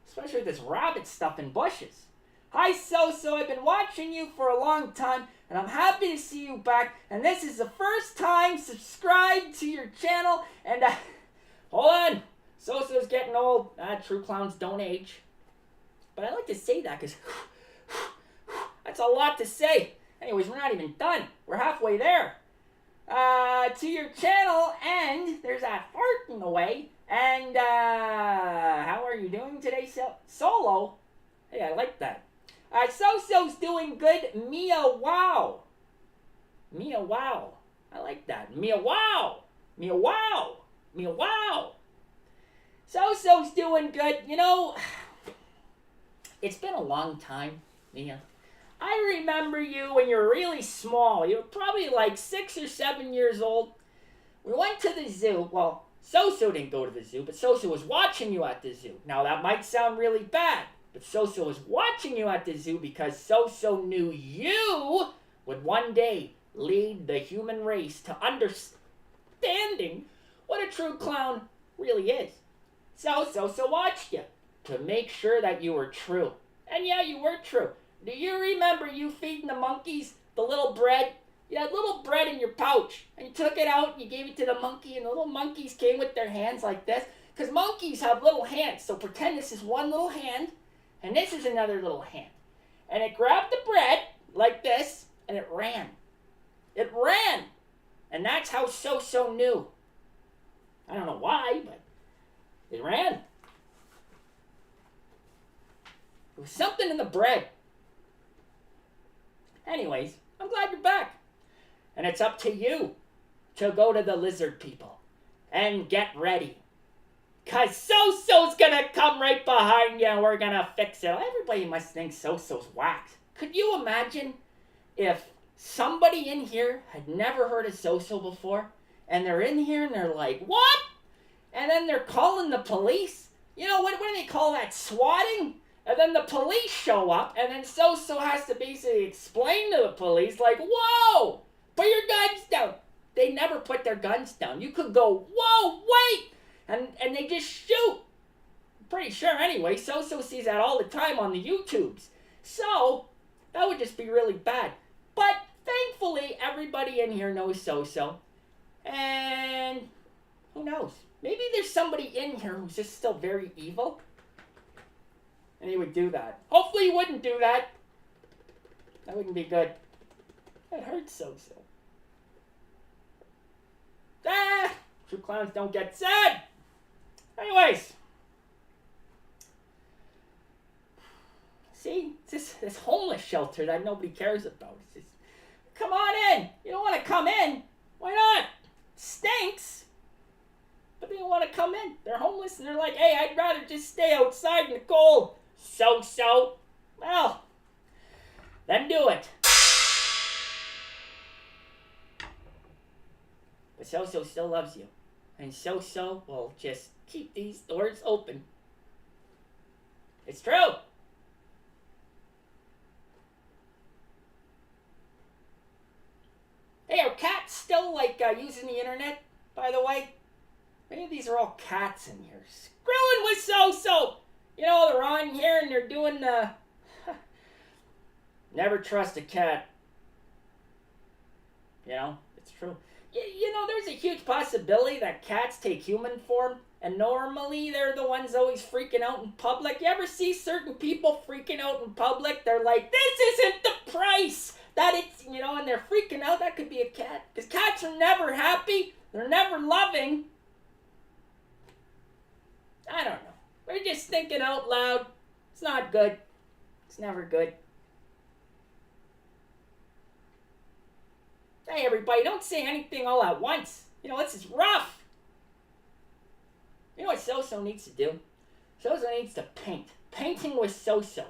Especially with this rabbit stuff in bushes. Hi SoSo, I've been watching you for a long time, and I'm happy to see you back, and this is the first time subscribed to your channel, and hold on, SoSo's getting old. True clowns don't age. But I like to say that because that's a lot to say. Anyways, we're not even done. We're halfway there. To your channel, and there's that heart in the way. And how are you doing today, Solo? Hey, I like that. SoSo's doing good. Mia wow. Mia wow. I like that. Mia wow. Mia wow. Mia wow. SoSo's doing good. You know, it's been a long time, Mia. I remember you when you were really small. You were probably like 6 or 7 years old. We went to the zoo. Well, SoSo didn't go to the zoo, but SoSo was watching you at the zoo. Now, that might sound really bad, but SoSo was watching you at the zoo because SoSo knew you would one day lead the human race to understanding what a true clown really is. So SoSo watched you to make sure that you were true. And yeah, you were true. Do you remember you feeding the monkeys the little bread. You had little bread in your pouch, and you took it out and you gave it to the monkey, and the little monkeys came with their hands like this. Because monkeys have little hands, so pretend this is one little hand, and this is another little hand. And it grabbed the bread like this, and it ran. It ran! And that's how SoSo knew. I don't know why, but it ran. There was something in the bread. Anyways, I'm glad you're back. And it's up to you to go to the lizard people and get ready. Because SoSo's gonna come right behind you and we're gonna fix it. Everybody must think SoSo's whacked. Could you imagine if somebody in here had never heard of SoSo before and they're in here and they're like, what? And then they're calling the police? You know, what do they call that? Swatting? And then the police show up and then SoSo has to basically explain to the police like, whoa, put your guns down. They never put their guns down. You could go, whoa, wait. And they just shoot. I'm pretty sure anyway. SoSo sees that all the time on the YouTubes. So, that would just be really bad. But thankfully, everybody in here knows SoSo. And who knows? Maybe there's somebody in here who's just still very evil. And he would do that. Hopefully he wouldn't do that. That wouldn't be good. That hurts SoSo. Ah! True clowns don't get sad! Anyways. See? It's this homeless shelter that nobody cares about. It's just, come on in! You don't want to come in? Why not? It stinks! But they don't want to come in. They're homeless and they're like, hey, I'd rather just stay outside in the cold. SoSo. Well, then do it. But SoSo still loves you. And SoSo will just keep these doors open. It's true. Hey, are cats still using the internet, by the way? Maybe these are all cats in here. Screwing with SoSo! You know, they're on here and they're doing never trust a cat. You know, it's true. You know, there's a huge possibility that cats take human form, and normally they're the ones always freaking out in public. You ever see certain people freaking out in public? They're like, this isn't the price that it's, you know, and they're freaking out. That could be a cat. Because cats are never happy. They're never loving. I don't know. We're just thinking out loud. It's not good. It's never good. Hey, everybody, don't say anything all at once. You know, this is rough. You know what SoSo needs to do? SoSo needs to paint. Painting with SoSo.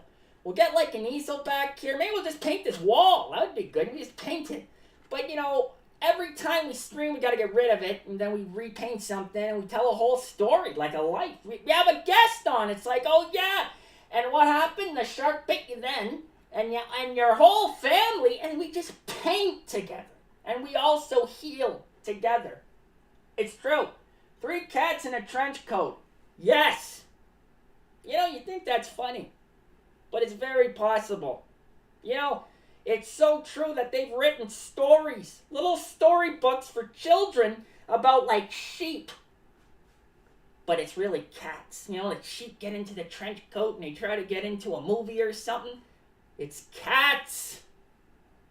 We'll get like an easel back here. Maybe we'll just paint this wall. That would be good. We just paint it. But, you know, every time we stream, we got to get rid of it. And then we repaint something and we tell a whole story, like a life. We have a guest on. It's like, oh, yeah. And what happened? The shark bit you then. And your whole family. And we just paint together. And we also heal together. It's true. 3 cats in a trench coat. Yes. You know, you think that's funny. But it's very possible. You know, it's so true that they've written stories. Little storybooks for children about like sheep. But it's really cats. You know, the sheep get into the trench coat and they try to get into a movie or something. It's cats.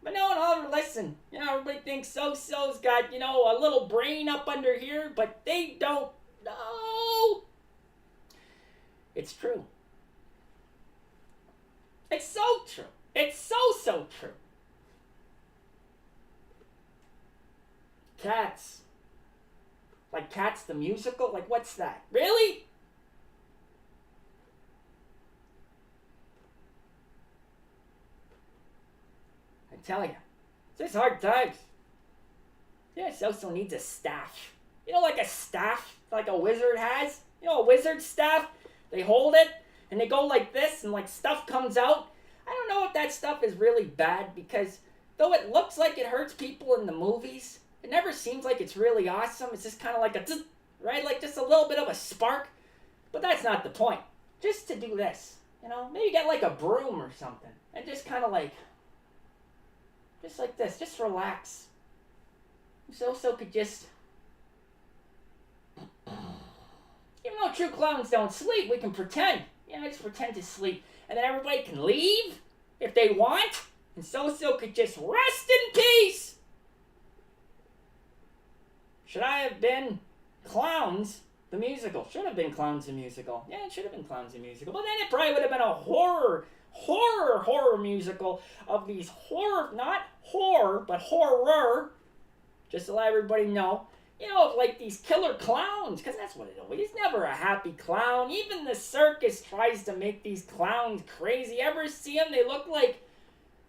But no one will ever listen. You know, everybody thinks SoSo's got, you know, a little brain up under here, but they don't know. It's true. It's so true. It's so true. Cats. Like Cats the musical? Like, what's that? Really? I tell you, it's hard times. Yeah, SoSo needs a staff. You know, like a staff, like a wizard has? You know, a wizard staff? They hold it, and they go like this, and like stuff comes out. I don't know if that stuff is really bad, because though it looks like it hurts people in the movies, it never seems like it's really awesome. It's just kind of like a, right? Like just a little bit of a spark. But that's not the point. Just to do this, you know? Maybe get like a broom or something, and just kind of like, Just like this. Just relax. SoSo could just... Even though true clowns don't sleep, we can pretend. Just pretend to sleep. And then everybody can leave if they want. And SoSo could just rest in peace. Should I have been Clowns the musical? Should have been Clowns the musical. Yeah, it should have been Clowns the musical. But then it probably would have been a horror musical of these not horror, but horror. Just to let everybody know. Like these killer clowns, because that's what it is. He's never a happy clown. Even the circus tries to make these clowns crazy. Ever see them? They look like...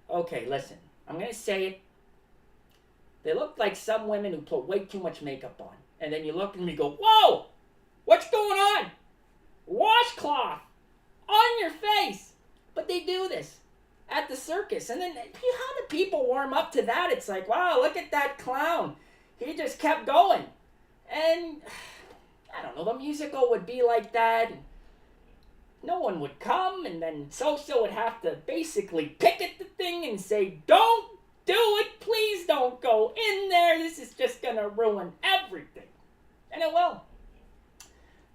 Okay, listen. I'm going to say it. They look like some women who put way too much makeup on. And then you look at them and you go, whoa! What's going on? Washcloth on your face. But they do this at the circus. And then how do people warm up to that? It's like, wow, look at that clown. He just kept going. And, I don't know, the musical would be like that. No one would come, and then SoSo would have to basically picket the thing and say, don't do it, please don't go in there. This is just going to ruin everything. And it will.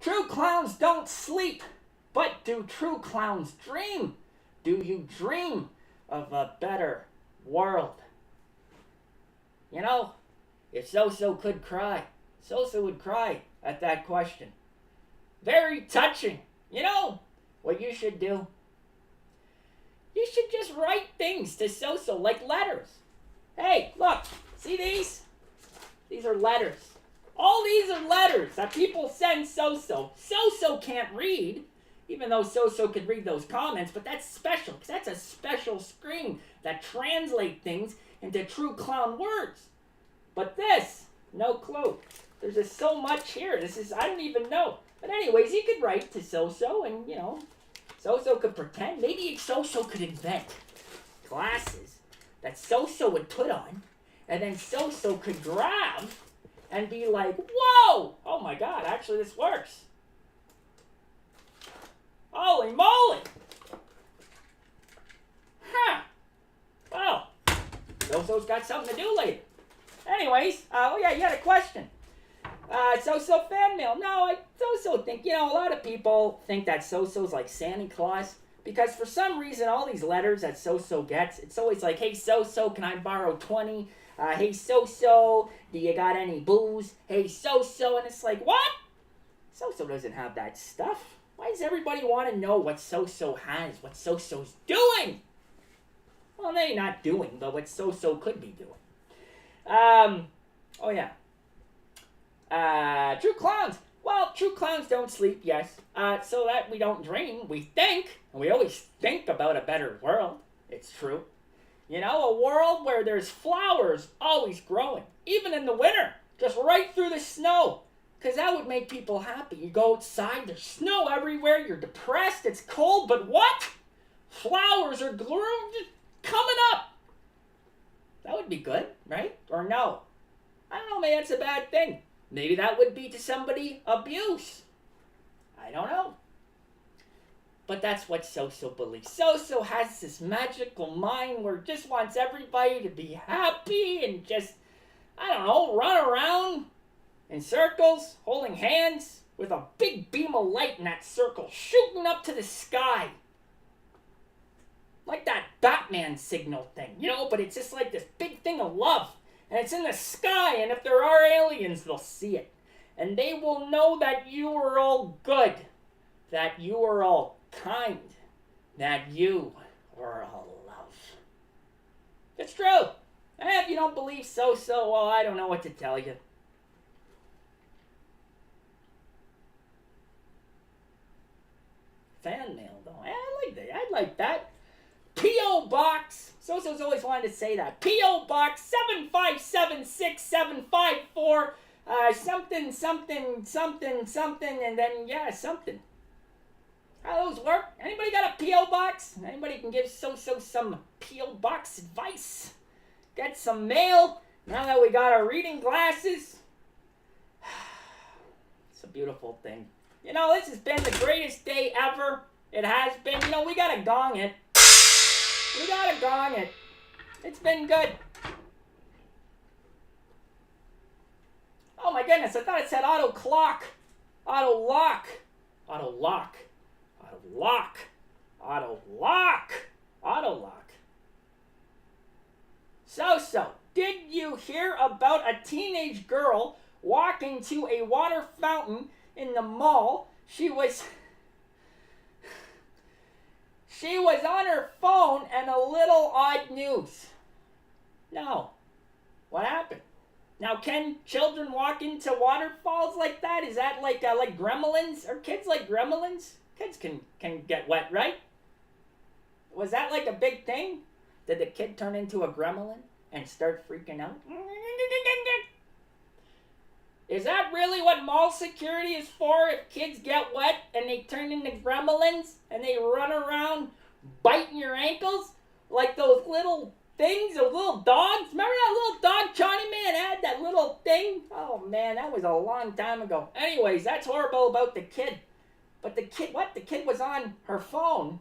True clowns don't sleep, but do true clowns dream? Do you dream of a better world? If SoSo could cry, SoSo would cry at that question. Very touching. What you should do? You should just write things to SoSo like letters. Hey, look, see these? These are letters. All these are letters that people send SoSo. SoSo can't read, even though SoSo could read those comments, but that's special, because that's a special screen that translates things into true clown words. But this, no clue. There's just so much here. I don't even know. But anyways, you could write to SoSo and, SoSo could pretend. Maybe SoSo could invent glasses that SoSo would put on, and then SoSo could grab and be like, whoa! Oh my God, actually this works. Holy moly! Huh. Well, SoSo's got something to do later. Anyways, you had a question. SoSo fan mail. No, I SoSo think, a lot of people think that SoSo's like Santa Claus. Because for some reason, all these letters that SoSo gets, it's always like, hey SoSo, can I borrow 20? Hey SoSo, do you got any booze? Hey SoSo, and it's like, what? SoSo doesn't have that stuff. Why does everybody want to know what SoSo has, what SoSo's doing? Well, they're not doing, but what SoSo could be doing. True clowns. Well, true clowns don't sleep, yes. So that we don't dream, we think. And we always think about a better world. It's true. A world where there's flowers always growing. Even in the winter. Just right through the snow. Because that would make people happy. You go outside, there's snow everywhere, you're depressed, it's cold, but what? Flowers are coming up. That would be good, right? Or no? I don't know, maybe that's a bad thing. Maybe that would be to somebody abuse. I don't know. But that's what SoSo believes. SoSo has this magical mind where it just wants everybody to be happy and just, run around in circles, holding hands, with a big beam of light in that circle, shooting up to the sky. Like that Batman signal thing, but it's just like this big thing of love. And it's in the sky, and if there are aliens, they'll see it. And they will know that you are all good, that you are all kind, that you are all love. It's true. And if you don't believe SoSo, well, I don't know what to tell you. Fan mail, though. I like that. P.O. Box. SoSo's always wanted to say that. P.O. Box 7576754. Something, and then, something. How those work? Anybody got a P.O. Box? Anybody can give SoSo some P.O. Box advice? Get some mail. Now that we got our reading glasses. It's a beautiful thing. This has been the greatest day ever. It has been. We gotta gong it. We gotta gong it. It's been good. Oh my goodness, I thought it said auto clock. Auto lock. Auto lock. Auto lock. Auto lock. Auto lock. So, did you hear about a teenage girl walking to a water fountain in the mall? She was on her phone and a little odd news. No. What happened? Now, can children walk into waterfalls like that? Is that like gremlins? Are kids like gremlins? Kids can get wet, right? Was that like a big thing? Did the kid turn into a gremlin and start freaking out? Is that really what mall security is for? If kids get wet and they turn into gremlins and they run around biting your ankles like those little things, those little dogs? Remember that little dog Johnny Man had, that little thing? Oh man, that was a long time ago. Anyways, that's horrible about the kid. But the kid, what? The kid was on her phone.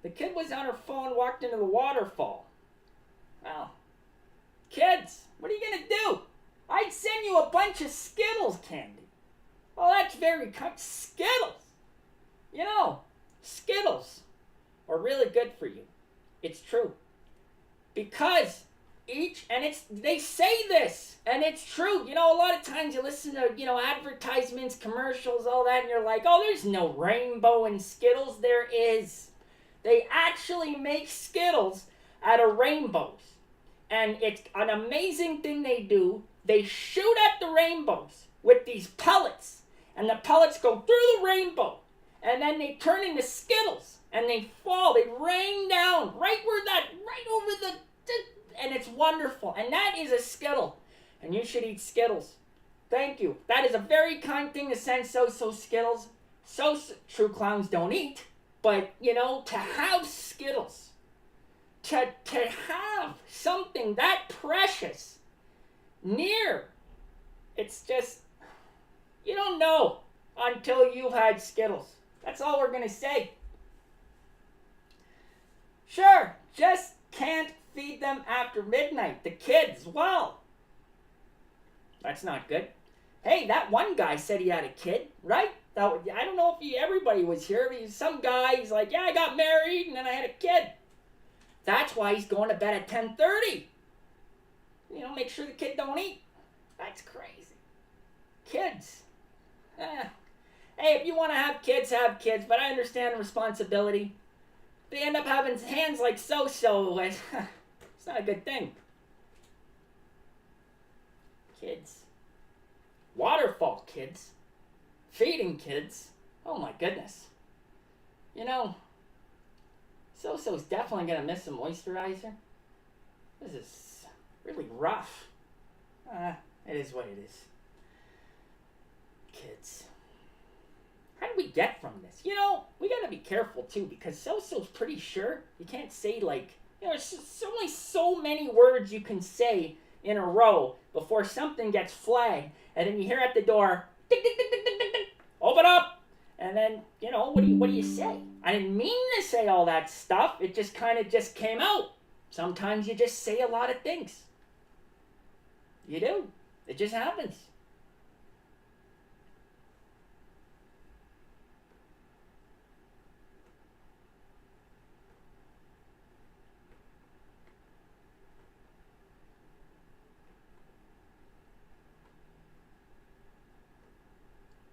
The kid was on her phone, walked into the waterfall. Well, kids, what are you going to do? I'd send you a bunch of Skittles candy. Well, that's very Skittles. You know, Skittles are really good for you. It's true. Because they say this, and it's true. You know, a lot of times you listen to, advertisements, commercials, all that, and you're like, oh, there's no rainbow in Skittles. There is. They actually make Skittles out of rainbows. And it's an amazing thing they do. They shoot at the rainbows with these pellets. And the pellets go through the rainbow. And then they turn into Skittles. And they fall. They rain down right over the... And it's wonderful. And that is a Skittle. And you should eat Skittles. Thank you. That is a very kind thing to send SoSo Skittles. True clowns don't eat. But, to have Skittles, to have something that precious near, it's just, you don't know until you've had Skittles. That's all we're going to say. Sure, just can't feed them after midnight. The kids, well, that's not good. Hey, that one guy said he had a kid, right? I don't know if everybody was here. Some guy, he's like, yeah, I got married and then I had a kid. That's why he's going to bed at 10:30. Make sure the kid don't eat. That's crazy. Kids. Hey, if you want to have kids, but I understand the responsibility. They end up having hands like SoSo. It's not a good thing. Kids. Waterfall kids. Feeding kids. Oh my goodness. SoSo's definitely going to miss some moisturizer. This is really rough. It is what it is. Kids. How did we get from this? We got to be careful too, because SoSo's pretty sure you can't say there's only so many words you can say in a row before something gets flagged, and then you hear at the door, tick, tick, tick, tick, tick, tick, tick, open up, and then, what do you say? I didn't mean to say all that stuff. It just kind of just came out. Sometimes you just say a lot of things. You do. It just happens.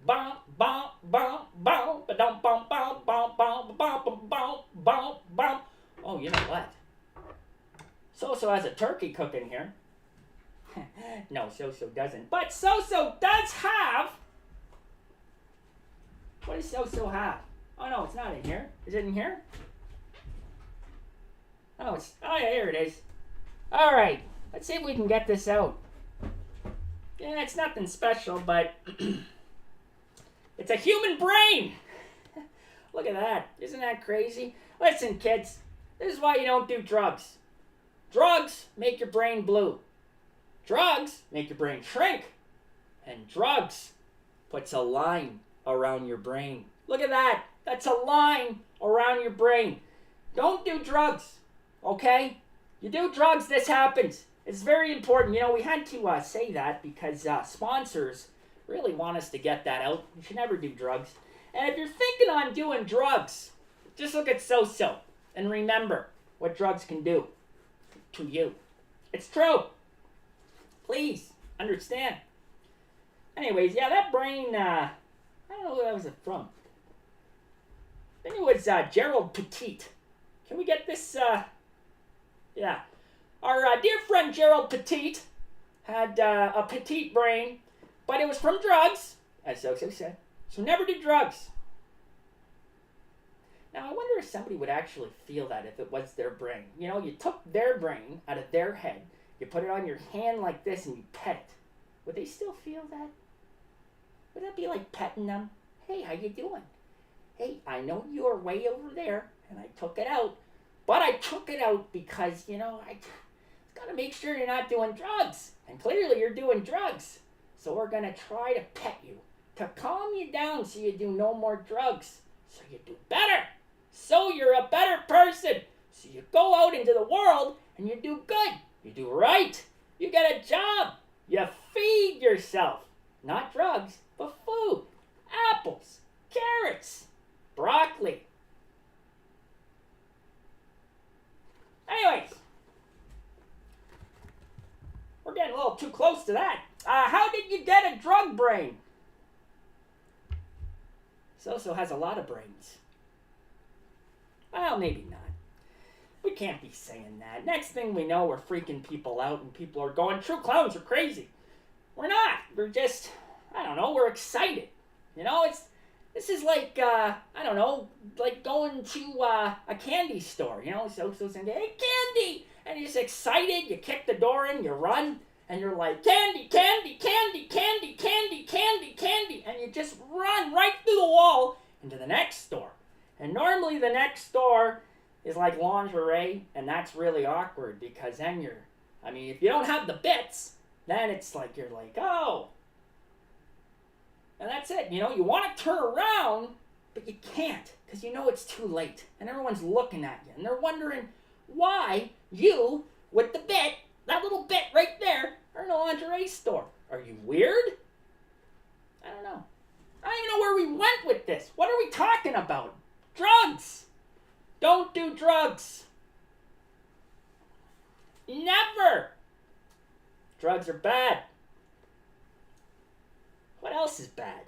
Bum bum bum bum ba-dum bum bum bum bum bum bum bum bum. Oh, you know what? SoSo has a turkey cooking here. No, SoSo doesn't. But SoSo does have... What does SoSo have? Oh no, it's not in here. Is it in here? Oh, yeah, here it is. Alright, let's see if we can get this out. Yeah, it's nothing special, but... It's a human brain! Look at that. Isn't that crazy? Listen, kids. This is why you don't do drugs. Drugs make your brain blue. Drugs make your brain shrink. And drugs puts a line around your brain. Look at that. That's a line around your brain. Don't do drugs, okay? You do drugs, this happens. It's very important. You know, we had to say that because sponsors really want us to get that out. You should never do drugs. And if you're thinking on doing drugs, just look at SoSo and remember what drugs can do to you. It's true. Please understand. Anyways, yeah, that brain, I don't know who that was from. I think it was Gerald Petite. Can we get this? Yeah. Our dear friend Gerald Petite had a petite brain, but it was from drugs, as SoSo said. So never do drugs. Now, I wonder if somebody would actually feel that if it was their brain. You know, you took their brain out of their head, you put it on your hand like this, and you pet it. Would they still feel that? Would that be like petting them? Hey, how you doing? Hey, I know you are way over there, and I took it out. But I took it out because, you know, I got to make sure you're not doing drugs. And clearly you're doing drugs. So we're going to try to pet you, to calm you down so you do no more drugs. So you do better. So you're a better person. So you go out into the world and you do good. You do right. You get a job. You feed yourself. Not drugs, but food. Apples, carrots, broccoli. Anyways, we're getting a little too close to that. How did you get a drug brain? SoSo has a lot of brains. Well, maybe not. We can't be saying that. Next thing we know, we're freaking people out and people are going, true clowns are crazy. We're not. We're just, I don't know, we're excited. You know, this is like, I don't know, like going to a candy store. You know, SoSo's saying, hey, candy! And you're just excited, you kick the door in, you run, and you're like, candy, candy, candy, candy, candy, candy, candy. And you just run right through the wall into the next store. And normally the next store is like lingerie, and that's really awkward because then if you don't have the bits, then it's like, you're like, oh. And that's it. You know, you want to turn around, but you can't because you know it's too late. And everyone's looking at you, and they're wondering why you, with the bit, that little bit right there, are in a lingerie store. Are you weird? I don't know. I don't even know where we went with this. What are we talking about? Drugs. Don't do drugs. Never. Drugs are bad. What else is bad?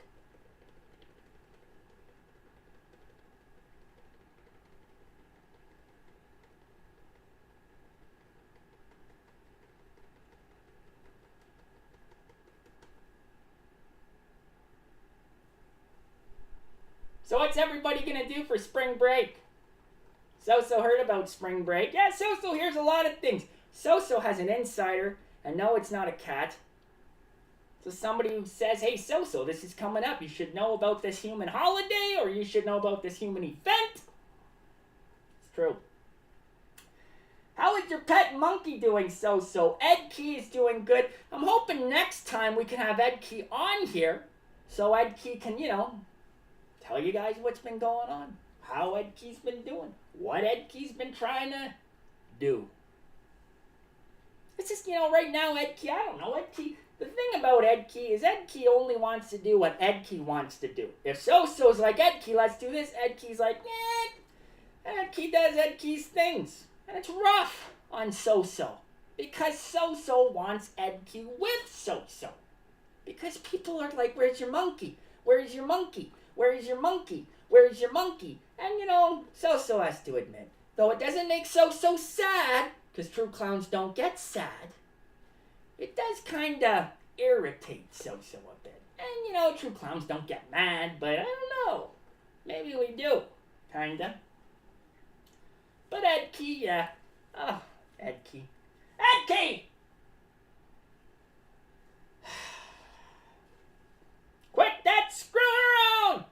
So what's everybody gonna do for spring break? SoSo heard about spring break. Yeah, SoSo hears a lot of things. SoSo has an insider, and no, it's not a cat. So somebody who says, hey, SoSo, this is coming up. You should know about this human holiday, or you should know about this human event. It's true. How is your pet monkey doing, SoSo? Ed Key is doing good. I'm hoping next time we can have Ed Key on here, so Ed Key can, tell you guys what's been going on. How Ed Key's been doing. What Ed Key's been trying to do. It's just, right now, Ed Key, I don't know, Ed Key. The thing about Ed Key is Ed Key only wants to do what Ed Key wants to do. If SoSo's like, Ed Key, let's do this, Ed Key's like, Ed Key does Ed Key's things. And it's rough on SoSo. Because SoSo wants Ed Key with SoSo. Because people are like, where's your monkey? Where's your monkey? Where's your monkey? Where's your monkey? And SoSo has to admit, though it doesn't make SoSo sad, because true clowns don't get sad, it does kind of irritate SoSo a bit. And true clowns don't get mad, but I don't know. Maybe we do, kinda. But Ed Key, yeah. Oh, Ed Key. Ed Key! Quit that screwing around!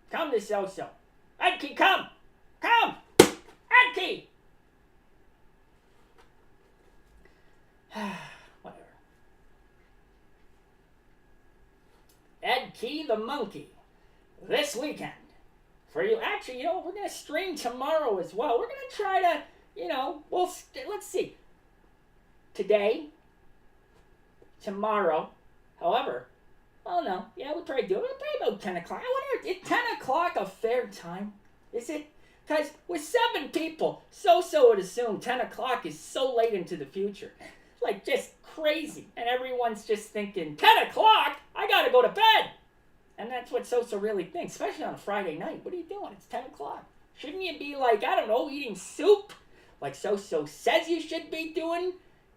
Come to SoSo. Ed Key, come! Come! Ed Key! Whatever. Ed Key the monkey. This weekend. For you. Actually, we're going to stream tomorrow as well. We're going to try to, let's see. today, tomorrow. However, oh no, yeah, we'll probably do it. Probably about 10 o'clock. I wonder, is 10 o'clock a fair time? Is it? Because with 7 people, SoSo would assume 10 o'clock is so late into the future. Like, just crazy. And everyone's just thinking, 10 o'clock? I gotta go to bed. And that's what SoSo really thinks, especially on a Friday night. What are you doing? It's 10 o'clock. Shouldn't you be like, I don't know, eating soup? Like SoSo says you should be doing?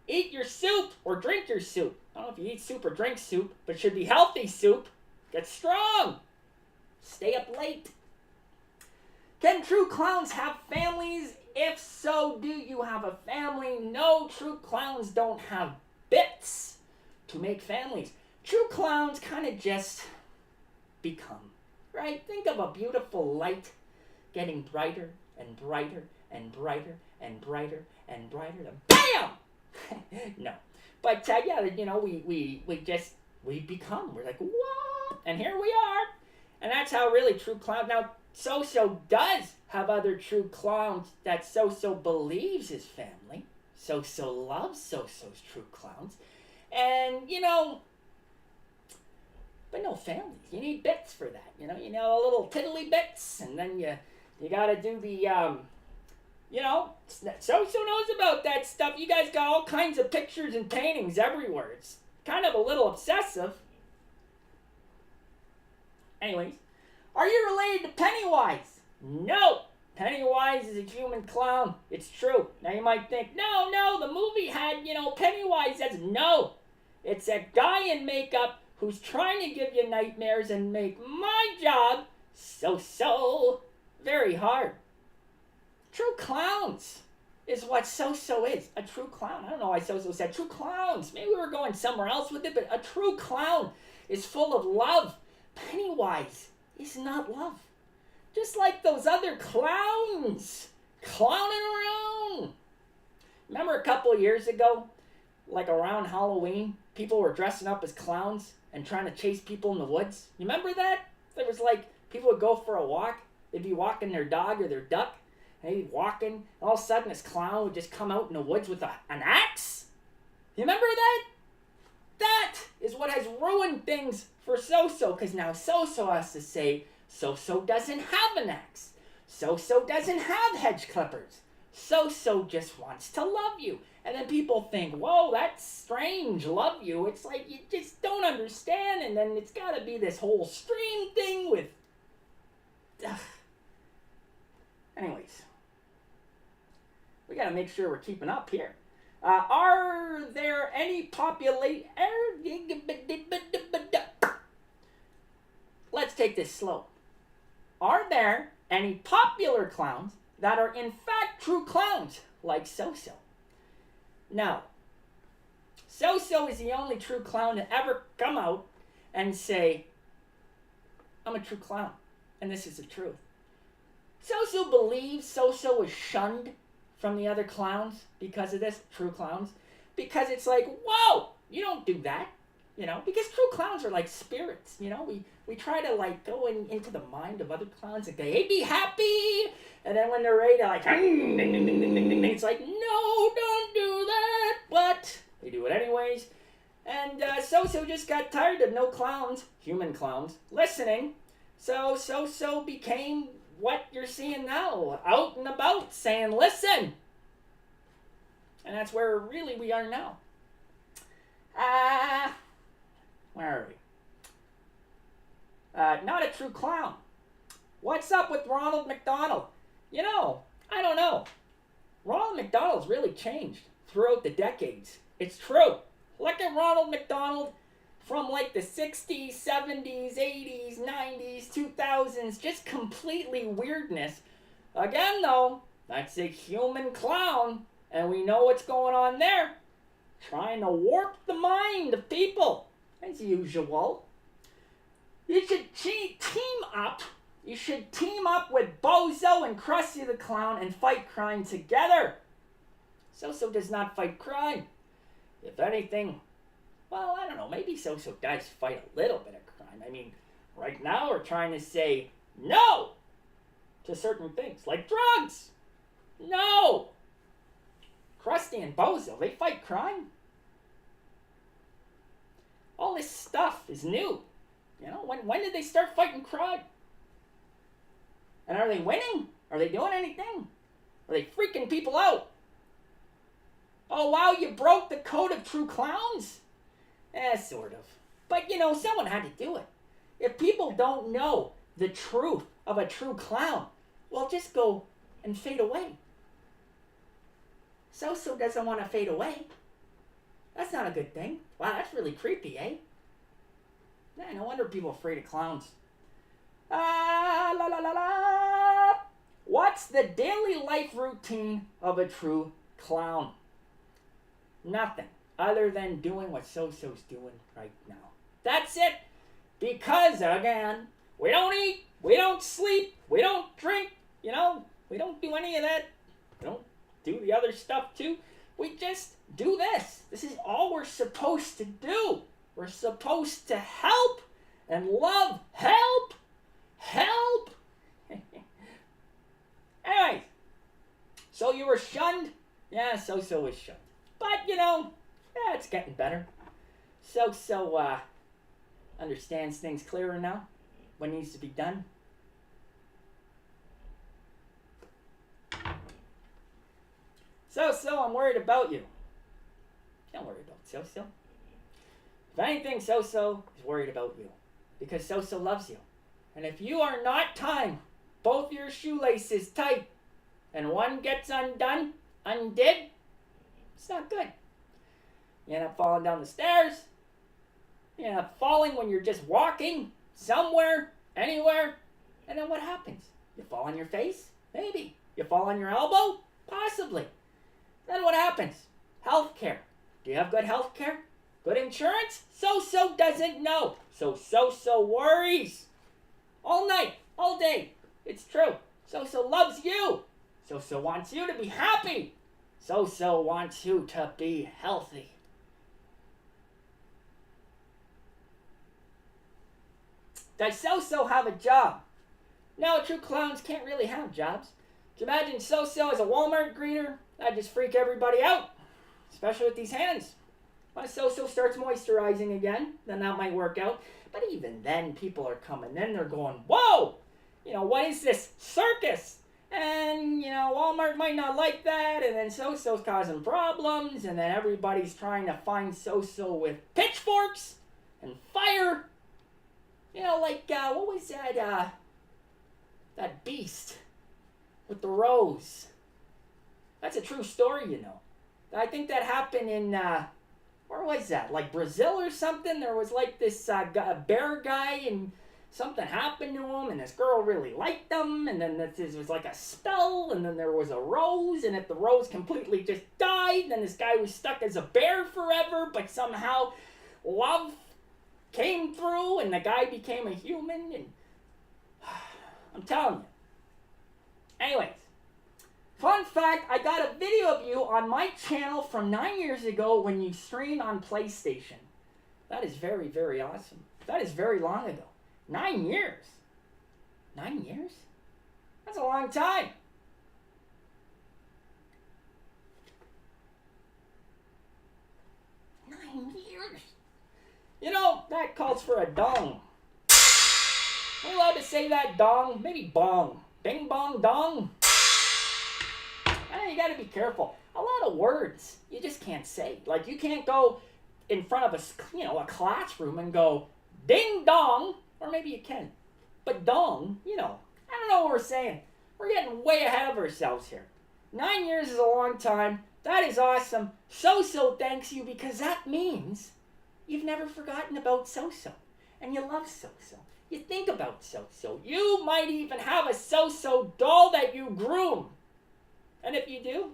Eat your soup or drink your soup. I don't know if you eat soup or drink soup, but it should be healthy soup. Get strong. Stay up late. Can true clowns have families? If so, do you have a family? No, true clowns don't have bits to make families. True clowns kind of just become, right? Think of a beautiful light getting brighter and brighter and brighter and brighter and brighter. BAM! No. But yeah, you know, we become. We're like, what? And here we are. And that's how really true clowns. Now, SoSo does have other true clowns that SoSo believes is family. SoSo loves SoSo's true clowns. And, you know, but no families. You need bits for that. You know, a little tiddly bits. And then you got to do the, you know, SoSo knows about that stuff. You guys got all kinds of pictures and paintings everywhere. It's kind of a little obsessive. Anyways, are you related to Pennywise? No. Pennywise is a human clown. It's true. Now you might think, no, the movie had, you know, Pennywise as no. It's a guy in makeup who's trying to give you nightmares and make my job so very hard. True clowns is what SoSo is. A true clown. I don't know why SoSo said true clowns. Maybe we were going somewhere else with it, but a true clown is full of love. Pennywise is not love. Just like those other clowns clowning around. Remember a couple of years ago, like around Halloween, people were dressing up as clowns and trying to chase people in the woods? You remember that? There was like, people would go for a walk. They'd be walking their dog or their duck. And they'd be walking. And all of a sudden, this clown would just come out in the woods with an axe. You remember that? That is what has ruined things for SoSo. Because now SoSo has to say, SoSo doesn't have an axe. SoSo doesn't have hedge clippers. SoSo just wants to love you. And then people think, whoa, that's strange, love you. It's like you just don't understand. And then it's got to be this whole stream thing with... Ugh. Anyways, we got to make sure we're keeping up here. Are there any Let's take this slow. Are there any popular clowns that are in fact true clowns like SoSo? Now, SoSo is the only true clown to ever come out and say, I'm a true clown, and this is the truth. SoSo believes SoSo is shunned from the other clowns because of this, true clowns, because it's like, whoa, you don't do that, you know, because true clowns are like spirits, you know, we try to like go into the mind of other clowns and say, hey, be happy, and then when they're ready to like, it's like, no, don't do that, but they do it anyways. And SoSo just got tired of no clowns, human clowns, listening, so SoSo became what you're seeing now, out and about, saying, listen. And that's where really we are now. Where are we? Not a true clown. What's up with Ronald McDonald? You know, I don't know. Ronald McDonald's really changed throughout the decades. It's true. Look at Ronald McDonald from like the 60s, 70s, 80s, 90s, 2000s, just completely weirdness. Again, though, that's a human clown, and we know what's going on there. Trying to warp the mind of people, as usual. You should team up. You should team up with Bozo and Krusty the Clown and fight crime together. SoSo does not fight crime. If anything, well, I don't know, maybe SoSo does fight a little bit of crime. I mean, right now we're trying to say no to certain things, like drugs. No. Krusty and Bozo, they fight crime. All this stuff is new. You know, when did they start fighting crime? And are they winning? Are they doing anything? Are they freaking people out? Oh, wow, you broke the code of true clowns? Sort of. But, you know, someone had to do it. If people don't know the truth of a true clown, well, just go and fade away. SoSo doesn't want to fade away. That's not a good thing. Wow, that's really creepy, eh? Yeah, no wonder people are afraid of clowns. La la la la. What's the daily life routine of a true clown? Nothing other than doing what SoSo's doing right now. That's it. Because, again, we don't eat, we don't sleep, we don't drink, you know, we don't do any of that. We don't do the other stuff too. We just do this. This is all we're supposed to do. We're supposed to help and love. Help! Help! Anyways, so you were shunned? Yeah, SoSo was shunned. But, you know, yeah, it's getting better. SoSo understands things clearer now. What needs to be done. SoSo, I'm worried about you. Don't worry about SoSo. If anything, SoSo is worried about you. Because SoSo loves you. And if you are not tying both your shoelaces tight and one gets undid, it's not good. You end up falling down the stairs. You end up falling when you're just walking somewhere, anywhere. And then what happens? You fall on your face? Maybe. You fall on your elbow? Possibly. Then what happens? Healthcare. Do you have good healthcare? Good insurance? SoSo doesn't know. So SoSo worries. All night, all day. It's true. SoSo loves you. SoSo wants you to be happy. SoSo wants you to be healthy. Does SoSo have a job? No, true clowns can't really have jobs. Do you imagine SoSo as a Walmart greeter? That'd just freak everybody out. Especially with these hands. Once SoSo starts moisturizing again, then that might work out. But even then, people are coming in, they're going, whoa! You know, what is this circus? And, you know, Walmart might not like that, and then SoSo's causing problems, and then everybody's trying to find SoSo with pitchforks and fire. You know, like, what was that beast with the rose? That's a true story, you know. I think that happened in, where was that? Like Brazil or something? There was like this bear guy, and something happened to him, and this girl really liked him, and then this was like a spell, and then there was a rose, and if the rose completely just died, then this guy was stuck as a bear forever, but somehow love came through, and the guy became a human, and I'm telling you. Anyways, fun fact, I got a video of you on my channel from 9 years ago when you streamed on PlayStation. That is very, very awesome. That is very long ago. 9 years. 9 years? That's a long time. Years. You know, that calls for a dong. Are you allowed to say that, dong? Maybe bong. Bing bong dong. You gotta be careful. A lot of words you just can't say. Like, you can't go in front of a classroom and go ding dong, or maybe you can. But dong, you know, I don't know what we're saying. We're getting way ahead of ourselves here. 9 years is a long time. That is awesome. SoSo thanks you, because that means you've never forgotten about SoSo. And you love SoSo. You think about SoSo. You might even have a SoSo doll that you groom. And if you do,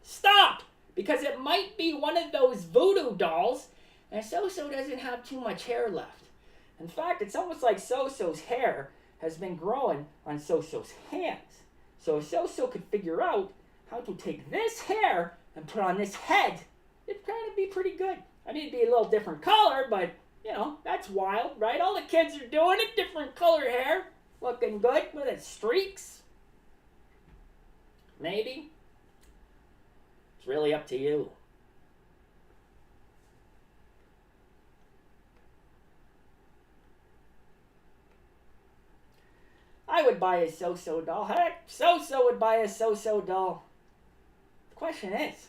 stop! Because it might be one of those voodoo dolls, and SoSo doesn't have too much hair left. In fact, it's almost like SoSo's hair has been growing on SoSo's hands. So if SoSo could figure out how to take this hair and put on this head, it'd kind of be pretty good. I mean, it'd be a little different color, but, you know, that's wild, right? All the kids are doing it, different color hair, looking good with its streaks. Maybe. It's really up to you. I would buy a SoSo doll. Heck, SoSo would buy a SoSo doll. The question is,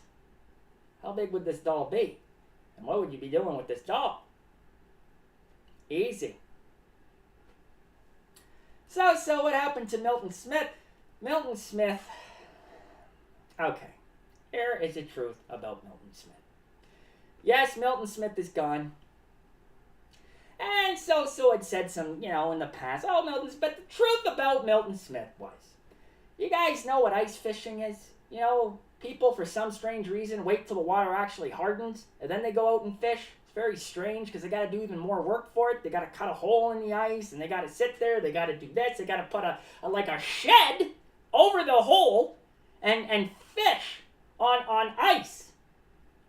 how big would this doll be? And what would you be doing with this doll? Easy. So what happened to Milton Smith? Milton Smith. Okay, here is the truth about Milton Smith. Yes, Milton Smith is gone. And SoSo had said some, in the past, but the truth about Milton Smith was, you guys know what ice fishing is? People for some strange reason wait till the water actually hardens, and then they go out and fish. It's very strange because they got to do even more work for it. They got to cut a hole in the ice, and they got to sit there. They got to do this. They got to put a shed over the hole and fish on ice.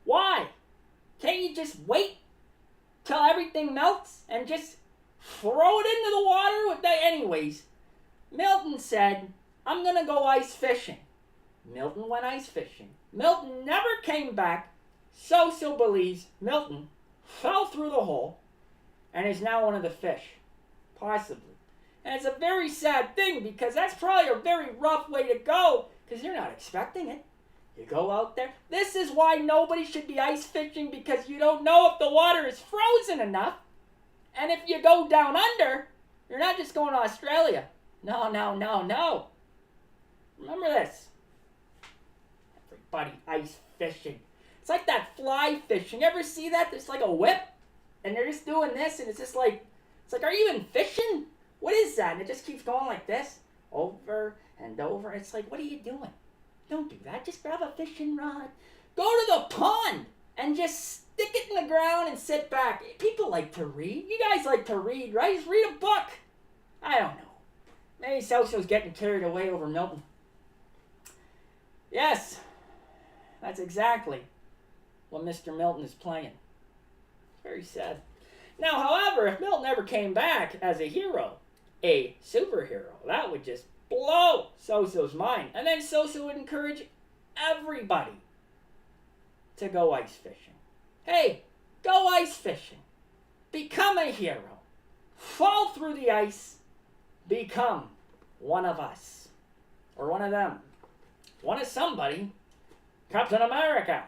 Why? Can't you just wait till everything melts and just throw it into the water with that? Anyways, Milton said, I'm going to go ice fishing. Milton went ice fishing. Milton never came back. SoSo believes Milton fell through the hole and is now one of the fish. Possibly. And it's a very sad thing because that's probably a very rough way to go because you're not expecting it. You go out there. This is why nobody should be ice fishing because you don't know if the water is frozen enough. And if you go down under, you're not just going to Australia. No. Remember this. Everybody ice fishing. It's like that fly fishing. You ever see that? There's like a whip and they're just doing this and it's like, are you even fishing? What is that? And it just keeps going like this. Over and over. It's like, what are you doing? Don't do that. Just grab a fishing rod. Go to the pond and just stick it in the ground and sit back. People like to read. You guys like to read, right? Just read a book. I don't know. Maybe SoSo's getting carried away over Milton. Yes, that's exactly what Mr. Milton is playing. Very sad. Now, however, if Milton ever came back as a hero, a superhero, that would just blow SoSo's mind. And then SoSo would encourage everybody to go ice fishing. Hey, go ice fishing. Become a hero. Fall through the ice. Become one of us. Or one of them. One of somebody. Captain America.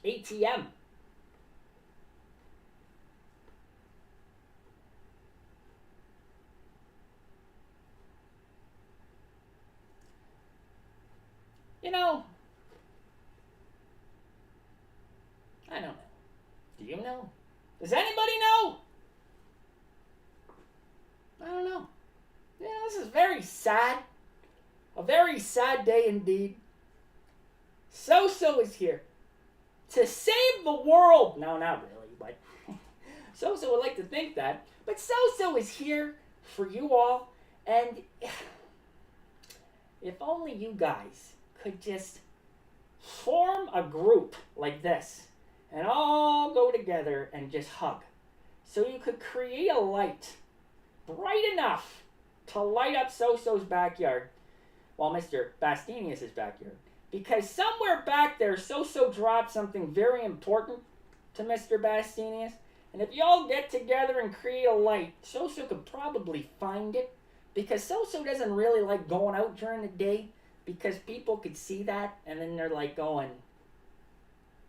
ATM. I don't know. Do you know? Does anybody know? I don't know. This is very sad. A very sad day indeed. SoSo is here to save the world. No, not really, but SoSo would like to think that. But SoSo is here for you all. And if only you guys could just form a group like this and all go together and just hug. So you could create a light bright enough to light up SoSo's backyard, well, Mr. Bastinius' backyard. Because somewhere back there, SoSo dropped something very important to Mr. Bastinius. And if you all get together and create a light, SoSo could probably find it. Because SoSo doesn't really like going out during the day. Because people could see that and then they're like going,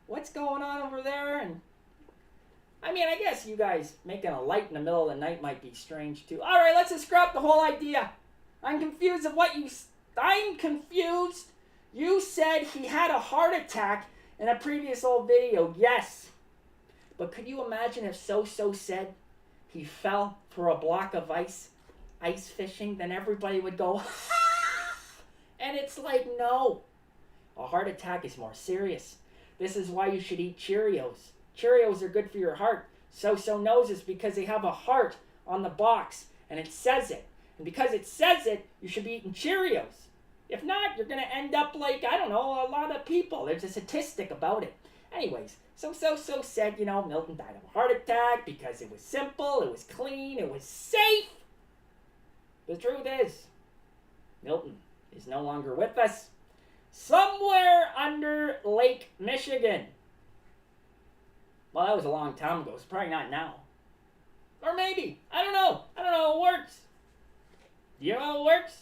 what's going on over there? And I mean, I guess you guys making a light in the middle of the night might be strange too. All right, let's just scrap the whole idea. I'm confused of what I'm confused. You said he had a heart attack in a previous old video. Yes. But could you imagine if SoSo said he fell through a block of ice fishing? Then everybody would go, ha! And it's like, no. A heart attack is more serious. This is why you should eat Cheerios. Cheerios are good for your heart. SoSo knows this because they have a heart on the box. And it says it. And because it says it, you should be eating Cheerios. If not, you're going to end up like, I don't know, a lot of people. There's a statistic about it. Anyways, SoSo said, Milton died of a heart attack because it was simple, it was clean, it was safe. The truth is, Milton is no longer with us. Somewhere under Lake Michigan. Well, that was a long time ago. It's probably not now. Or maybe. I don't know. I don't know how it works. Do you know how it works?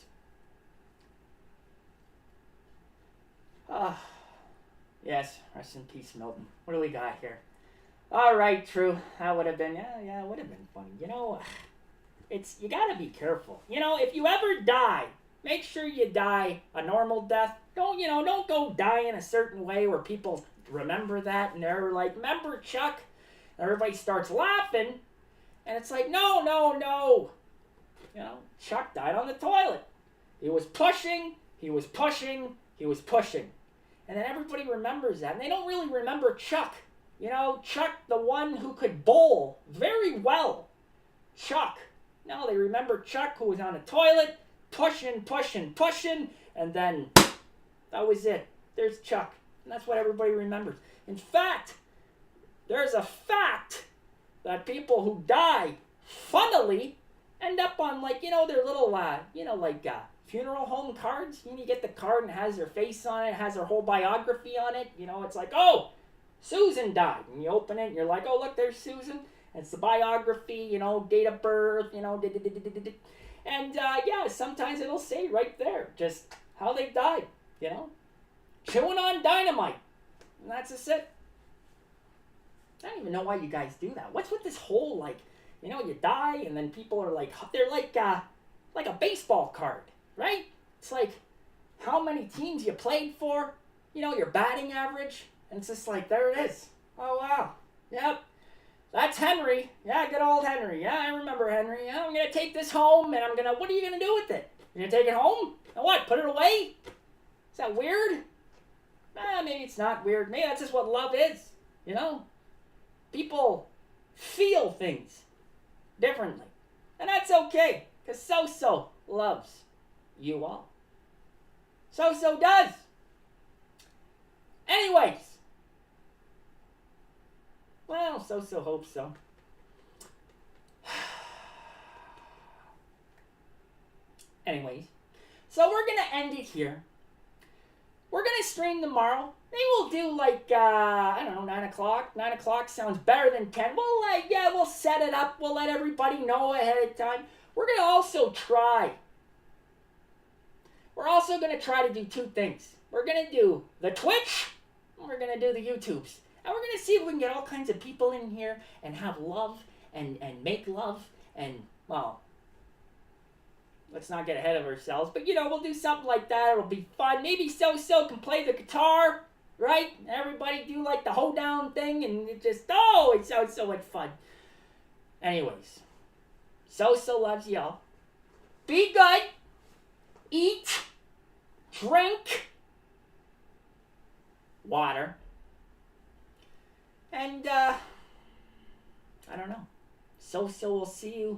Yes. Rest in peace, Milton. What do we got here? All right, true. That would have been, it would have been funny. You know, you got to be careful. You know, if you ever die, make sure you die a normal death. Don't go die in a certain way where people remember that and they're like, remember Chuck? And everybody starts laughing. And it's like, no. You know, Chuck died on the toilet. He was pushing. And then everybody remembers that. And they don't really remember Chuck. You know, Chuck, the one who could bowl very well. Chuck. No, they remember Chuck who was on the toilet, pushing. And then that was it. There's Chuck. And that's what everybody remembers. In fact, there's a fact that people who die, funnily, end up on, like, you know, their little, funeral home cards. You get the card and it has their face on it, has their whole biography on it. You know, it's like, oh, Susan died. And you open it and you're like, oh, look, there's Susan. And it's the biography, you know, date of birth, you know, and, sometimes it'll say right there just how they died, you know. Chewing on dynamite. And that's just it. I don't even know why you guys do that. What's with this whole, like, you know, you die and then people are like, they're like a baseball card, right? It's like how many teams you played for, you know, your batting average. And it's just like, there it is. Oh, wow. Yep. That's Henry. Yeah, good old Henry. Yeah, I remember Henry. Yeah, I'm going to take this home and what are you going to do with it? You're going to take it home? And what, put it away? Is that weird? Maybe it's not weird. Maybe that's just what love is, you know? People feel things differently. And that's okay, because SoSo loves you all. SoSo does. Anyways. Well, SoSo hopes so. Anyways. So we're going to end it here. We're going to stream tomorrow. Maybe we'll do 9 o'clock. 9 o'clock sounds better than 10. We'll set it up. We'll let everybody know ahead of time. We're going to also try. We're also going to try to do two things. We're going to do the Twitch, and we're going to do the YouTubes. And we're going to see if we can get all kinds of people in here and have love and make love and, well, let's not get ahead of ourselves. But, we'll do something like that. It'll be fun. Maybe SoSo can play the guitar, right? Everybody do, the hoedown thing. And it sounds so much fun. Anyways. SoSo loves y'all. Be good. Eat. Drink. Water. And, I don't know. SoSo will see you